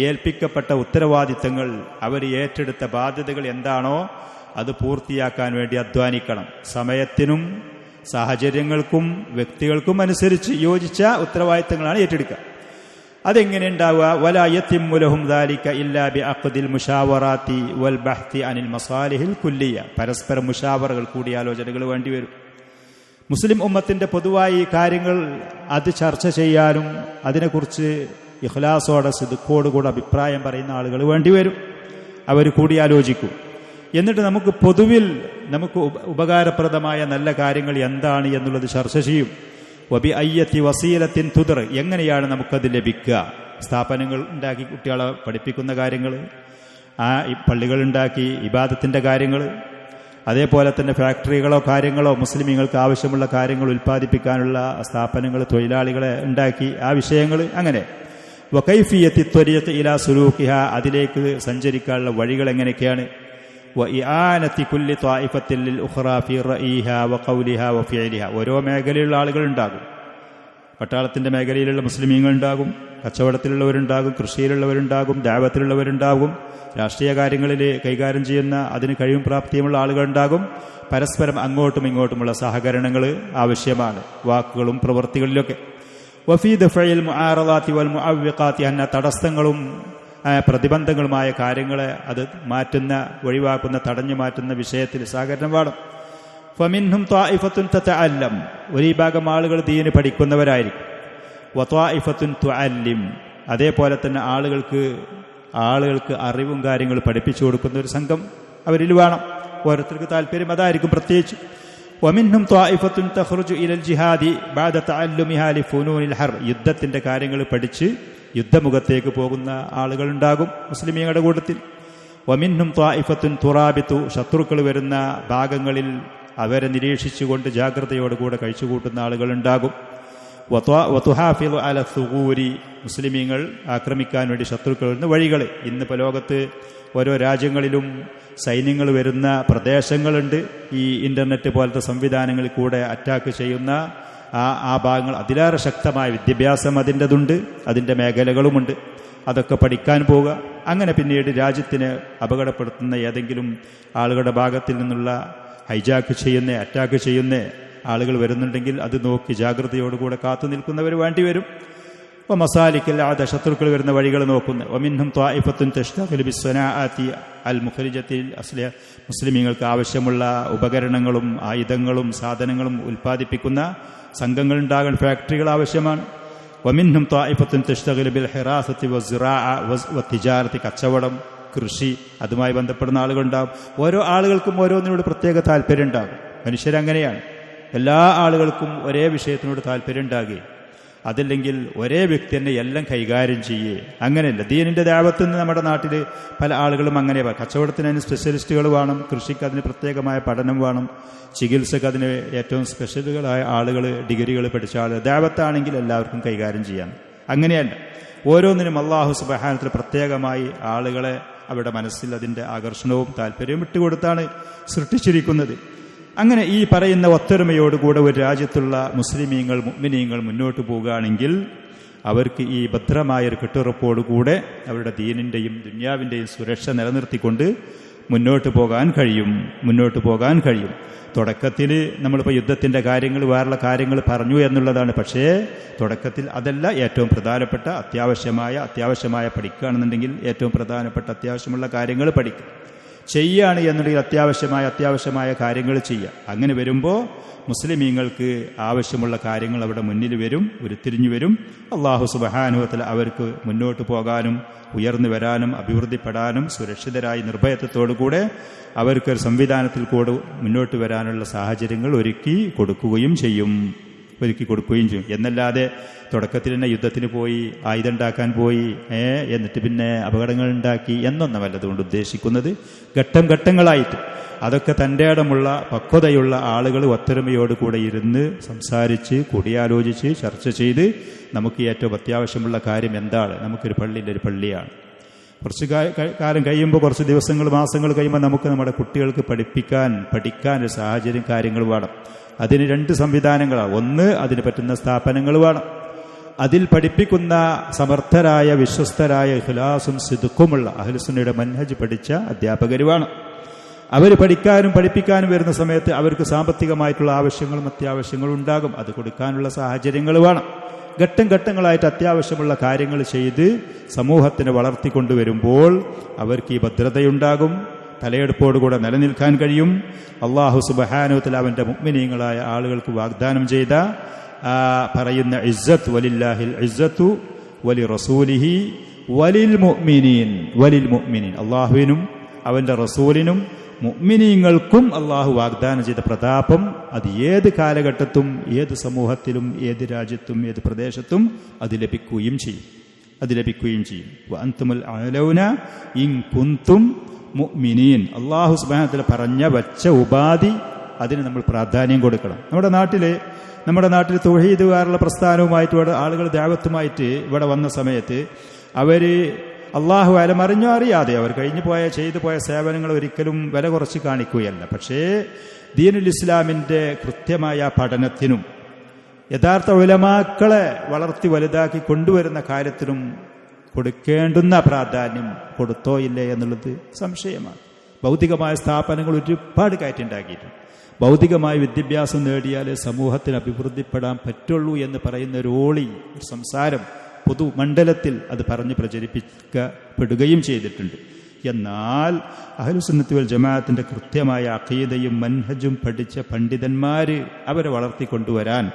S1: ഏൽപ്പിക്കപ്പെട്ട ഉത്തരവാദിത്തങ്ങൾ, അവർ ഏറ്റെടുത്ത ബാധ്യതകൾ എന്താണോ അത് പൂർത്തിയാക്കാൻ വേണ്ടി അധ്വാനിക്കണം. സമയത്തിനും സാഹചര്യങ്ങൾക്കും വ്യക്തികൾക്കും അനുസരിച്ച് യോജിച്ച ഉത്തരവാദിത്തങ്ങളാണ് ഏറ്റെടുക്കുക. അതെങ്ങനെ ഉണ്ടാവുക? വലാ യത്തിമ്മു ലഹും ദാലിക ഇല്ലാ ബിഅഖ്ദിൽ മുശാവറാത്തി വൽ ബഹ്തി അനിൽ മസാലിഹിൽ കുല്ലിയ. പരസ്പരം മുശാവറകൾ, കൂടിയാലോചനകൾ വേണ്ടിവരും. മുസ്ലിം ഉമ്മത്തിന്റെ പൊതുവായി കാര്യങ്ങൾ അത് ചർച്ച ചെയ്യാനും അതിനെക്കുറിച്ച് ഇഖ്ലാസോടെ സിദ്ഖോടുകൂടെ അഭിപ്രായം പറയുന്ന ആളുകൾ വേണ്ടിവരും. അവർ കൂടിയാലോചിക്കും. എന്നിട്ട് നമുക്ക് പൊതുവിൽ നമുക്ക് ഉപകാരപ്രദമായ നല്ല കാര്യങ്ങൾ എന്താണ് എന്നുള്ളത് ചർച്ച ചെയ്യും. വബി അയ്യത്തി വസീലത്തിൻ തുദർ, എങ്ങനെയാണ് നമുക്കത് ലഭിക്കുക? സ്ഥാപനങ്ങൾ ഉണ്ടാക്കി കുട്ടികളെ പഠിപ്പിക്കുന്ന കാര്യങ്ങൾ, പള്ളികളുണ്ടാക്കി ഇബാദത്തിന്റെ കാര്യങ്ങൾ, അതേപോലെ തന്നെ ഫാക്ടറികളോ കാര്യങ്ങളോ മുസ്ലിമീങ്ങൾക്ക് ആവശ്യമുള്ള കാര്യങ്ങൾ ഉൽപ്പാദിപ്പിക്കാനുള്ള സ്ഥാപനങ്ങൾ, തൊഴിലാളികളെ ഉണ്ടാക്കി ആ വിഷയങ്ങൾ, അങ്ങനെ വകൈഫിയത്തി ത്വരീഖ് ഇലാ സുലൂഖിഹ, അതിലേക്ക് സഞ്ചരിക്കാനുള്ള വഴികൾ എങ്ങനെയൊക്കെയാണ്. വഇആനത്തി കുല്ലി ത്വായിഫത്തിൻ ലിൽ ഉഖ്റാ ഫീ റഈഹാ വഖൗലിഹാ വഫിഅലിഹാ, ഓരോ മേഖലയിലുള്ള ആളുകളുണ്ടാകും. പട്ടാളത്തിന്റെ മേഖലയിലുള്ള മുസ്ലിമീങ്ങൾ ഉണ്ടാകും, കച്ചവടത്തിലുള്ളവരുണ്ടാകും, കൃഷിയിലുള്ളവരുണ്ടാകും, ദഅവത്തിലുള്ളവരുണ്ടാകും, രാഷ്ട്രീയ കാര്യങ്ങളിൽ കൈകാര്യം ചെയ്യുന്ന അതിന് കഴിവും പ്രാപ്തിയുമുള്ള ആളുകളുണ്ടാകും. പരസ്പരം അങ്ങോട്ടും ഇങ്ങോട്ടുമുള്ള സഹകരണങ്ങൾ ആവശ്യമാണ്, വാക്കുകളും പ്രവൃത്തികളിലൊക്കെ. വഫീ ദഫഇൽ മുആറദാത്തി വൽ മുഅവ്വിഖാത്തി, അന്ന തടസ്സങ്ങളും പ്രതിബന്ധങ്ങളുമായ കാര്യങ്ങളെ അത് മാറ്റുന്ന, ഒഴിവാക്കുന്ന, തടഞ്ഞു മാറ്റുന്ന വിഷയത്തിൽ സഹകരണം വേണം. ഫമിൻഹും ത്വായിഫത്തുൻ തതഅല്ലം, ഒരു വിഭാഗം ആളുകൾ ദീന് പഠിക്കുന്നവരായിരിക്കും. വത്വായിഫത്തുൻ തുഅല്ലിം, അതേപോലെ തന്നെ ആളുകൾക്ക് അറിവും കാര്യങ്ങൾ പഠിപ്പിച്ചു കൊടുക്കുന്ന ഒരു സംഘം അവരിൽ വേണം. ഓരോരുത്തർക്ക് താല്പര്യം അതായിരിക്കും പ്രത്യേകിച്ച്. വമിൻഹും ത്വായിഫത്തുൻ തഖ്റുജു ഇലൽ ജിഹാദി ബഅദ തഅല്ലുമിഹാ ലിഫുനൂനിൽ ഹർബ്, യുദ്ധത്തിന്റെ കാര്യങ്ങൾ പഠിച്ച് യുദ്ധമുഖത്തേക്ക് പോകുന്ന ആളുകളുണ്ടാകും മുസ്ലിമീങ്ങളുടെ കൂട്ടത്തിൽ. വമിൻഹും ത്വായിഫത്തുൻ തുറാബിത്തു, ശത്രുക്കൾ വരുന്ന ഭാഗങ്ങളിൽ അവരെ നിരീക്ഷിച്ചുകൊണ്ട് ജാഗ്രതയോടുകൂടെ കഴിച്ചുകൂട്ടുന്ന ആളുകളുണ്ടാകും. വതുഹാഫിളു അല സുഗൂരി, മുസ്ലിമീങ്ങൾ ആക്രമിക്കാൻ വേണ്ടി ശത്രുക്കൾ വരുന്ന വഴികൾ. ഇന്നിപ്പോൾ ലോകത്ത് ഓരോ രാജ്യങ്ങളിലും സൈന്യങ്ങൾ വരുന്ന പ്രദേശങ്ങളുണ്ട്. ഈ ഇന്റർനെറ്റ് പോലത്തെ സംവിധാനങ്ങളിൽ കൂടെ അറ്റാക്ക് ചെയ്യുന്ന ആ ഭാഗങ്ങൾ അതിലേറെ ശക്തമായ വിദ്യാഭ്യാസം അതിൻ്റെതുണ്ട്, അതിൻ്റെ മേഖലകളുമുണ്ട്. അതൊക്കെ പഠിക്കാൻ പോവുക. അങ്ങനെ പിന്നീട് രാജ്യത്തിന് അപകടപ്പെടുത്തുന്ന ഏതെങ്കിലും ആളുകളുടെ ഭാഗത്തിൽ നിന്നുള്ള ഹൈജാക്ക് ചെയ്യുന്ന, അറ്റാക്ക് ചെയ്യുന്ന ആളുകൾ വരുന്നുണ്ടെങ്കിൽ അത് നോക്കി ജാഗ്രതയോടുകൂടെ കാത്തു നിൽക്കുന്നവർ വേണ്ടിവരും. അപ്പോൾ മസാലിക്കല്ലാതെ ശത്രുക്കൾ വരുന്ന വഴികൾ നോക്കുന്ന. വമിൻഹും ത്വായിഫത്തുൻ തശ്തഗിലു ബിസ്സനാഅത്തി അൽ മുഖരിജത്തിൽ അസ്ലിഹ, മുസ്ലിമീങ്ങൾക്ക് ആവശ്യമുള്ള ഉപകരണങ്ങളും ആയുധങ്ങളും സാധനങ്ങളും ഉൽപ്പാദിപ്പിക്കുന്ന സംഘങ്ങളുണ്ടാകാൻ ഫാക്ടറികൾ ആവശ്യമാണ്. വമിൻഹും ത്വായിഫത്തുൻ തശ്തഗിലു ബിൽ ഹിറാസത്തി വസ്സിറാഅ വത്തിജാറത്തി, കച്ചവടം, കൃഷി, അതുമായി ബന്ധപ്പെടുന്ന ആളുകളുണ്ടാകും. ഓരോ ആളുകൾക്കും ഓരോന്നിനോട് പ്രത്യേക താല്പര്യം ഉണ്ടാകും. മനുഷ്യരങ്ങനെയാണ്, എല്ലാ ആളുകൾക്കും ഒരേ വിഷയത്തിനോട് താല്പര്യം ഉണ്ടാകുകയും അതില്ലെങ്കിൽ ഒരേ വ്യക്തി തന്നെ എല്ലാം കൈകാര്യം ചെയ്യേ. അങ്ങനെയല്ല. ദീനിന്റെ ദഅവത്ത് നിന്ന് നമ്മുടെ നാട്ടിൽ പല ആളുകളും അങ്ങനെ. കച്ചവടത്തിന് അതിന് സ്പെഷ്യലിസ്റ്റുകൾ വേണം, കൃഷിക്ക് അതിന് പ്രത്യേകമായ പഠനം വേണം, ചികിത്സക്ക് അതിന് ഏറ്റവും സ്പെഷ്യലുകളായ ആളുകൾ, ഡിഗ്രികൾ പഠിച്ച ആളുകൾ. ദഅവത്താണെങ്കിൽ എല്ലാവർക്കും കൈകാര്യം ചെയ്യാം. അങ്ങനെയല്ല. ഓരോന്നിനും അല്ലാഹു സുബ്ഹാനഹു വ തആല പ്രത്യേകമായി ആളുകളെ അവരുടെ മനസ്സിൽ അതിൻ്റെ ആകർഷണവും താല്പര്യവും ഇട്ടുകൊടുത്താണ് സൃഷ്ടിച്ചിരിക്കുന്നത്. അങ്ങനെ ഈ പറയുന്ന ഒത്തൊരുമയോടുകൂടെ ഒരു രാജ്യത്തുള്ള മുസ്ലിമീങ്ങൾ, മുഅ്മിനീങ്ങൾ മുന്നോട്ട് പോവുകയാണെങ്കിൽ അവർക്ക് ഈ ഭദ്രമായൊരു കെട്ടുറപ്പോടുകൂടെ അവരുടെ ദീനിൻ്റെയും ദുനിയാവിൻ്റെയും സുരക്ഷ നിലനിർത്തിക്കൊണ്ട് മുന്നോട്ട് പോകാൻ കഴിയും. തുടക്കത്തിൽ നമ്മളിപ്പോൾ യുദ്ധത്തിൻ്റെ കാര്യങ്ങൾ, വേറെയുള്ള കാര്യങ്ങൾ പറഞ്ഞു എന്നുള്ളതാണ്. പക്ഷേ തുടക്കത്തിൽ അതല്ല ഏറ്റവും പ്രധാനപ്പെട്ട അത്യാവശ്യമായ പഠിക്കുകയാണെന്നുണ്ടെങ്കിൽ ഏറ്റവും പ്രധാനപ്പെട്ട അത്യാവശ്യമുള്ള കാര്യങ്ങൾ പഠിക്കുക. ചെയ്യുകയാണ് എന്നുണ്ടെങ്കിൽ അത്യാവശ്യമായ കാര്യങ്ങൾ ചെയ്യുക. അങ്ങനെ വരുമ്പോൾ മുസ്ലിമീങ്ങൾക്ക് ആവശ്യമുള്ള കാര്യങ്ങൾ അവിടെ മുന്നിൽ വരും, ഉരുത്തിരിഞ്ഞു വരും. അല്ലാഹു സുബ്ഹാനഹു വ തആല അവർക്ക് മുന്നോട്ട് പോകാനും ഉയർന്നു വരാനും അഭിവൃദ്ധിപ്പെടാനും സുരക്ഷിതരായി നിർഭയത്വത്തോടുകൂടെ അവർക്കൊരു സംവിധാനത്തിൽ കൂടെ മുന്നോട്ട് വരാനുള്ള സാഹചര്യങ്ങൾ ഒരുക്കി കൊടുക്കുകയും ചെയ്യും. എന്നല്ലാതെ തുടക്കത്തിൽ തന്നെ യുദ്ധത്തിന് പോയി, ആയുധം ഉണ്ടാക്കാൻ പോയി, എന്നിട്ട് പിന്നെ അപകടങ്ങൾ ഉണ്ടാക്കി എന്നൊന്നുമല്ല അതുകൊണ്ട് ഉദ്ദേശിക്കുന്നത്. ഘട്ടങ്ങളായിട്ട് അതൊക്കെ തൻ്റെ ഇടമുള്ള പക്വതയുള്ള ആളുകൾ ഒത്തൊരുമയോടുകൂടെ ഇരുന്ന് സംസാരിച്ച് കൂടിയാലോചിച്ച് ചർച്ച ചെയ്ത് നമുക്ക് ഏറ്റവും അത്യാവശ്യമുള്ള കാര്യം എന്താണ്. നമുക്കൊരു പള്ളിയിലൊരു പള്ളിയാണ്. കുറച്ച് കാലം കഴിയുമ്പോൾ, കുറച്ച് ദിവസങ്ങൾ, മാസങ്ങൾ കഴിയുമ്പോൾ നമുക്ക് നമ്മുടെ കുട്ടികൾക്ക് പഠിക്കാൻ ഒരു സാഹചര്യം, കാര്യങ്ങൾ വേണം. അതിന് രണ്ട് സംവിധാനങ്ങളാണ്. ഒന്ന്, അതിന് പറ്റുന്ന സ്ഥാപനങ്ങൾ വേണം. അതിൽ പഠിപ്പിക്കുന്ന സമർത്ഥരായ, വിശ്വസ്തരായ, ഇഖ്ലാസും സിദ്ഖുമുള്ള അഹ്ലുസുന്നയുടെ മൻഹജ് പഠിച്ച അധ്യാപകർ വേണം. അവർ പഠിക്കാനും പഠിപ്പിക്കാനും വരുന്ന സമയത്ത് അവർക്ക് സാമ്പത്തികമായിട്ടുള്ള ആവശ്യങ്ങളും അത്യാവശ്യങ്ങളും ഉണ്ടാകും. അത് കൊടുക്കാനുള്ള സാഹചര്യങ്ങൾ വേണം. ഘട്ടം ഘട്ടങ്ങളായിട്ട് അത്യാവശ്യമുള്ള കാര്യങ്ങൾ ചെയ്ത് സമൂഹത്തിനെ വളർത്തിക്കൊണ്ടുവരുമ്പോൾ അവർക്ക് ഈ ഭദ്രതയുണ്ടാകും, തലയെടുപ്പോടുകൂടെ നിലനിൽക്കാൻ കഴിയും. അള്ളാഹു സുബ്ഹാനഹു വ തആല അവന്റെ മുഅ്മിനീങ്ങളായ ആളുകൾക്ക് വാഗ്ദാനം ചെയ്ത പറയുന്ന ഇസ്സത്ത്, വലില്ലാഹിൽ ഇസ്സത്തു വലി റസൂലിഹി വലിൽ മുഅ്മിനീൻ, അള്ളാഹുവിനും അവന്റെ റസൂലിനും മുഅ്മിനീങ്ങൾക്കും അള്ളാഹു വാഗ്ദാനം ചെയ്ത പ്രതാപം അത് ഏത് കാലഘട്ടത്തും ഏത് സമൂഹത്തിലും ഏത് രാജ്യത്തും ഏത് പ്രദേശത്തും അത് ലഭിക്കുകയും ചെയ്യും. വഅൻതുമുൽ അലൗന ഇൻ കുൻതും മുഅ്മിനീൻ. അള്ളാഹു സുബ്ഹാനഹു വ തആല പറഞ്ഞ വച്ച ഉപാധി അതിന് നമ്മൾ പ്രാധാന്യം കൊടുക്കണം. നമ്മുടെ നാട്ടിൽ തൗഹീദുകാരുള്ള പ്രസ്ഥാനവുമായിട്ട് ഇവിടെ ആളുകൾ ദഅവത്തുമായിട്ട് ഇവിടെ വന്ന സമയത്ത് അവര് അള്ളാഹു അലമറിഞ്ഞോ അറിയാതെ അവർ ചെയ്തു പോയ സേവനങ്ങൾ ഒരിക്കലും വില കുറച്ച് കാണിക്കുകയല്ല. പക്ഷേ ദീനുൽ ഇസ്ലാമിന്റെ കൃത്യമായ പഠനത്തിനും യഥാർത്ഥ ഉലമാക്കളെ വളർത്തി വലുതാക്കി കൊണ്ടുവരുന്ന കാര്യത്തിനും കൊടുക്കേണ്ടുന്ന പ്രാധാന്യം കൊടുത്തോ ഇല്ലേ എന്നുള്ളത് സംശയമാണ്. ഭൗതികമായ സ്ഥാപനങ്ങൾ ഒരുപാട് കയറ്റുണ്ടാക്കിയിട്ടുണ്ട്. ഭൗതികമായ വിദ്യാഭ്യാസം നേടിയാലേ സമൂഹത്തിന് അഭിവൃദ്ധിപ്പെടാൻ പറ്റുള്ളൂ എന്ന് പറയുന്ന ഒരു സംസാരം പൊതുമണ്ഡലത്തിൽ അത് പറഞ്ഞ് പ്രചരിപ്പിക്കപ്പെടുകയും ചെയ്തിട്ടുണ്ട്. എന്നാൽ അഹ്ലുസുന്നത്തി വൽ ജമാഅത്തിന്റെ കൃത്യമായ അഖീദയും മൻഹജും പഠിച്ച പണ്ഡിതന്മാര് അവരെ വളർത്തിക്കൊണ്ടുവരാൻ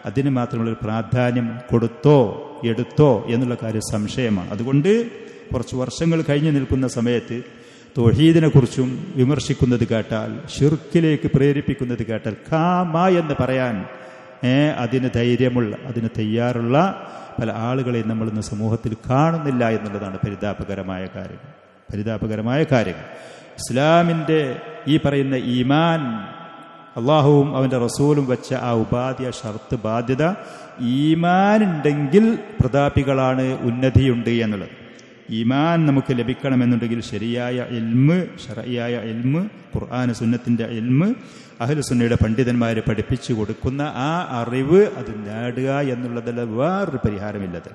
S1: അതിന് മാത്രമുള്ള പ്രാധാന്യം എടുത്തോ എന്നുള്ള കാര്യം സംശയമാണ്. അതുകൊണ്ട് കുറച്ച് വർഷങ്ങൾ കഴിഞ്ഞു നിൽക്കുന്ന സമയത്ത് തൗഹീദിനെ കുറിച്ചും വിമർശിക്കുന്നത് കേട്ടാൽ, ഷിർക്കിലേക്ക് പ്രേരിപ്പിക്കുന്നത് കേട്ടാൽ എന്ന് പറയാൻ അതിന് തയ്യാറുള്ള പല ആളുകളെയും നമ്മൾ ഇന്ന് സമൂഹത്തിൽ കാണുന്നില്ല എന്നുള്ളതാണ് പരിതാപകരമായ കാര്യം. ഇസ്ലാമിന്റെ ഈ പറയുന്ന ഈമാൻ, അള്ളാഹുവും അവന്റെ റസൂലും വെച്ച ആ ഉപാധി, ആ ഷർത്ത്, ബാധ്യത, ഈമാൻ ഉണ്ടെങ്കിൽ പ്രതാപികളാണ്, ഉന്നതിയുണ്ട് എന്നുള്ളത്. ഈമാൻ നമുക്ക് ലഭിക്കണമെന്നുണ്ടെങ്കിൽ ശരിയായ ഇൽമ്, ശർഈയായ ഇൽമ്, ഖുർആൻ സുന്നത്തിന്റെ ഇൽമ്, അഹ്ലുസുന്നയുടെ പണ്ഡിതന്മാർ പഠിപ്പിച്ചു കൊടുക്കുന്ന ആ അറിവ് അത് നേടുക എന്നുള്ളതല്ല വേറൊരു പരിഹാരമില്ലത്.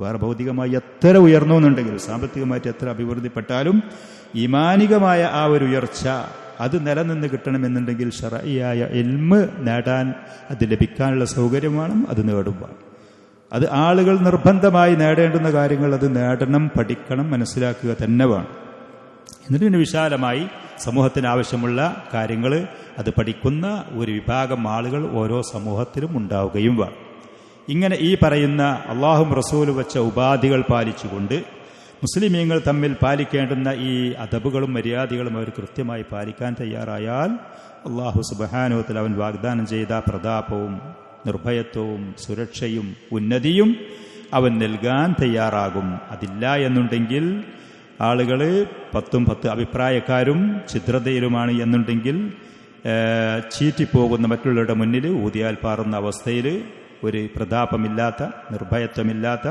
S1: വേറെ ഭൗതികമായി എത്ര ഉയർന്നു എന്നുണ്ടെങ്കിലും, സാമ്പത്തികമായിട്ട് എത്ര അഭിവൃദ്ധിപ്പെട്ടാലും ഈമാനികമായ ആ ഒരു ഉയർച്ച അത് നിലനിന്ന് കിട്ടണമെന്നുണ്ടെങ്കിൽ ശർഈയായ ഇൽമ് നേടാൻ, അത് ലഭിക്കാനുള്ള സൗകര്യം വേണം. അത് നേടുമ്പോൾ അത് ആളുകൾ നിർബന്ധമായി നേടേണ്ടുന്ന കാര്യങ്ങൾ അത് നേടണം, പഠിക്കണം, മനസ്സിലാക്കുക തന്നെ വേണം. എന്നിട്ട് പിന്നെ വിശാലമായി സമൂഹത്തിന് ആവശ്യമുള്ള കാര്യങ്ങൾ അത് പഠിക്കുന്ന ഒരു വിഭാഗം ആളുകൾ ഓരോ സമൂഹത്തിലും ഉണ്ടാവുകയും വേണം. ഇങ്ങനെ ഈ പറയുന്ന അള്ളാഹും റസൂലും വെച്ച ഉപാധികൾ പാലിച്ചുകൊണ്ട് മുസ്ലിമീങ്ങൾ തമ്മിൽ പാലിക്കേണ്ടുന്ന ഈ അദബുകളും മര്യാദകളും അവർ കൃത്യമായി പാലിക്കാൻ തയ്യാറായാൽ അള്ളാഹു സുബ്ഹാനഹു വ തആല അവൻ വാഗ്ദാനം ചെയ്ത പ്രതാപവും നിർഭയത്വവും സുരക്ഷയും ഉന്നതിയും അവൻ നൽകാൻ തയ്യാറാകും. അതില്ല എന്നുണ്ടെങ്കിൽ ആളുകൾ 10 അഭിപ്രായക്കാരും ഛിദ്രതയിലുമാണ് എന്നുണ്ടെങ്കിൽ ചീറ്റിപ്പോകുന്ന മറ്റുള്ളവരുടെ മുന്നിൽ ഊതിയാൽ പാറുന്ന അവസ്ഥയിൽ ഒരു പ്രതാപമില്ലാത്ത, നിർഭയത്വമില്ലാത്ത,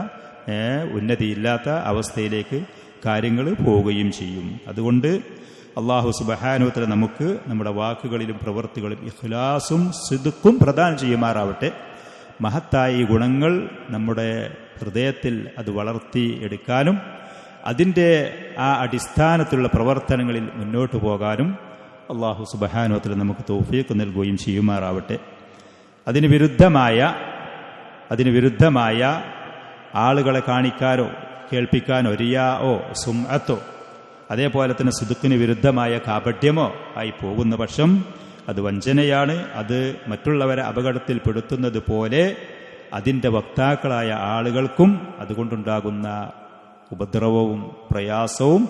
S1: ഉന്നതിയില്ലാത്ത അവസ്ഥയിലേക്ക് കാര്യങ്ങൾ പോവുകയും ചെയ്യും. അതുകൊണ്ട് അള്ളാഹു സുബ്ഹാനഹു വ തആല നമുക്ക് നമ്മുടെ വാക്കുകളിലും പ്രവൃത്തികളിലും ഇഖ്ലാസും സിദ്ഖും പ്രദാനം ചെയ്യുമാറാവട്ടെ. മഹത്തായ ഈ ഗുണങ്ങൾ നമ്മുടെ ഹൃദയത്തിൽ അത് വളർത്തി എടുക്കാനും അതിൻ്റെ ആ അടിസ്ഥാനത്തിലുള്ള പ്രവർത്തനങ്ങളിൽ മുന്നോട്ട് പോകാനും അള്ളാഹു സുബ്ഹാനഹു വ തആല നമുക്ക് തൗഫീഖ് നൽകുകയും ചെയ്യുമാറാവട്ടെ. അതിന് വിരുദ്ധമായ ആളുകളെ കാണിക്കാനോ കേൾപ്പിക്കാനോ റിയാഓ സുംഅത്തോ അതേപോലെ തന്നെ സിദ്ഖിന് വിരുദ്ധമായ കാപട്യമോ ആയി പോകുന്ന പക്ഷം അത് വഞ്ചനയാണ്. അത് മറ്റുള്ളവരെ അപകടത്തിൽപ്പെടുത്തുന്നത് പോലെ അതിൻ്റെ വക്താക്കളായ ആളുകൾക്കും അതുകൊണ്ടുണ്ടാകുന്ന ഉപദ്രവവും പ്രയാസവും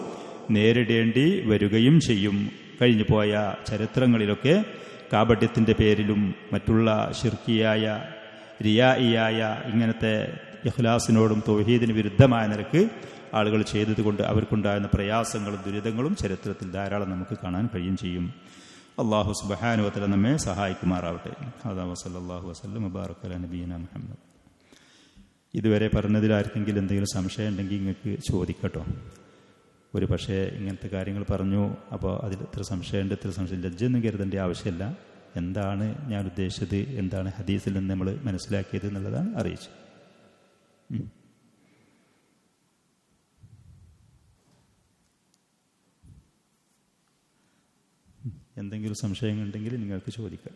S1: നേരിടേണ്ടി വരികയും ചെയ്യും. കഴിഞ്ഞു പോയ ചരിത്രങ്ങളിലൊക്കെ കാപട്യത്തിൻ്റെ പേരിലും മറ്റുള്ള ശിർക്കിയായ റിയായിയായ ഇങ്ങനത്തെ ഇഖ്ലാസിനോടും തൗഹീദിന് വിരുദ്ധമായ നിലക്ക് ആളുകൾ ചെയ്തതുകൊണ്ട് അവർക്കുണ്ടാകുന്ന പ്രയാസങ്ങളും ദുരിതങ്ങളും ചരിത്രത്തിൽ ധാരാളം നമുക്ക് കാണാൻ കഴിയും ചെയ്യും. അല്ലാഹു സുബ്ഹാനഹു വ തആല നമ്മെ സഹായിക്കുമാറാവട്ടെ. ഹദാ വസല്ലല്ലാഹു വസല്ലം വബാറക അലാ നബിയിനാ മുഹമ്മദ്. ഇതുവരെ പറഞ്ഞതിൽ ആർക്കെങ്കിലും എന്തെങ്കിലും സംശയം ഉണ്ടെങ്കിൽ നിങ്ങൾക്ക് ചോദിക്കട്ടോ. ഒരു പക്ഷേ ഇങ്ങനത്തെ കാര്യങ്ങൾ പറഞ്ഞു, അപ്പോൾ അതിൽ ഇത്ര സംശയമുണ്ട്, ഇത്ര സംശയം, ലജ്ജയൊന്നും കരുതേണ്ട ആവശ്യമില്ല. എന്താണ് ഞാൻ ഉദ്ദേശിച്ചത്, എന്താണ് ഹദീസിൽ നിന്ന് നമ്മൾ മനസ്സിലാക്കിയത് എന്നുള്ളതാണ് അറിയിച്ചത്. എന്തെങ്കിലും സംശയങ്ങളുണ്ടെങ്കിൽ നിങ്ങൾക്ക് ചോദിക്കാം.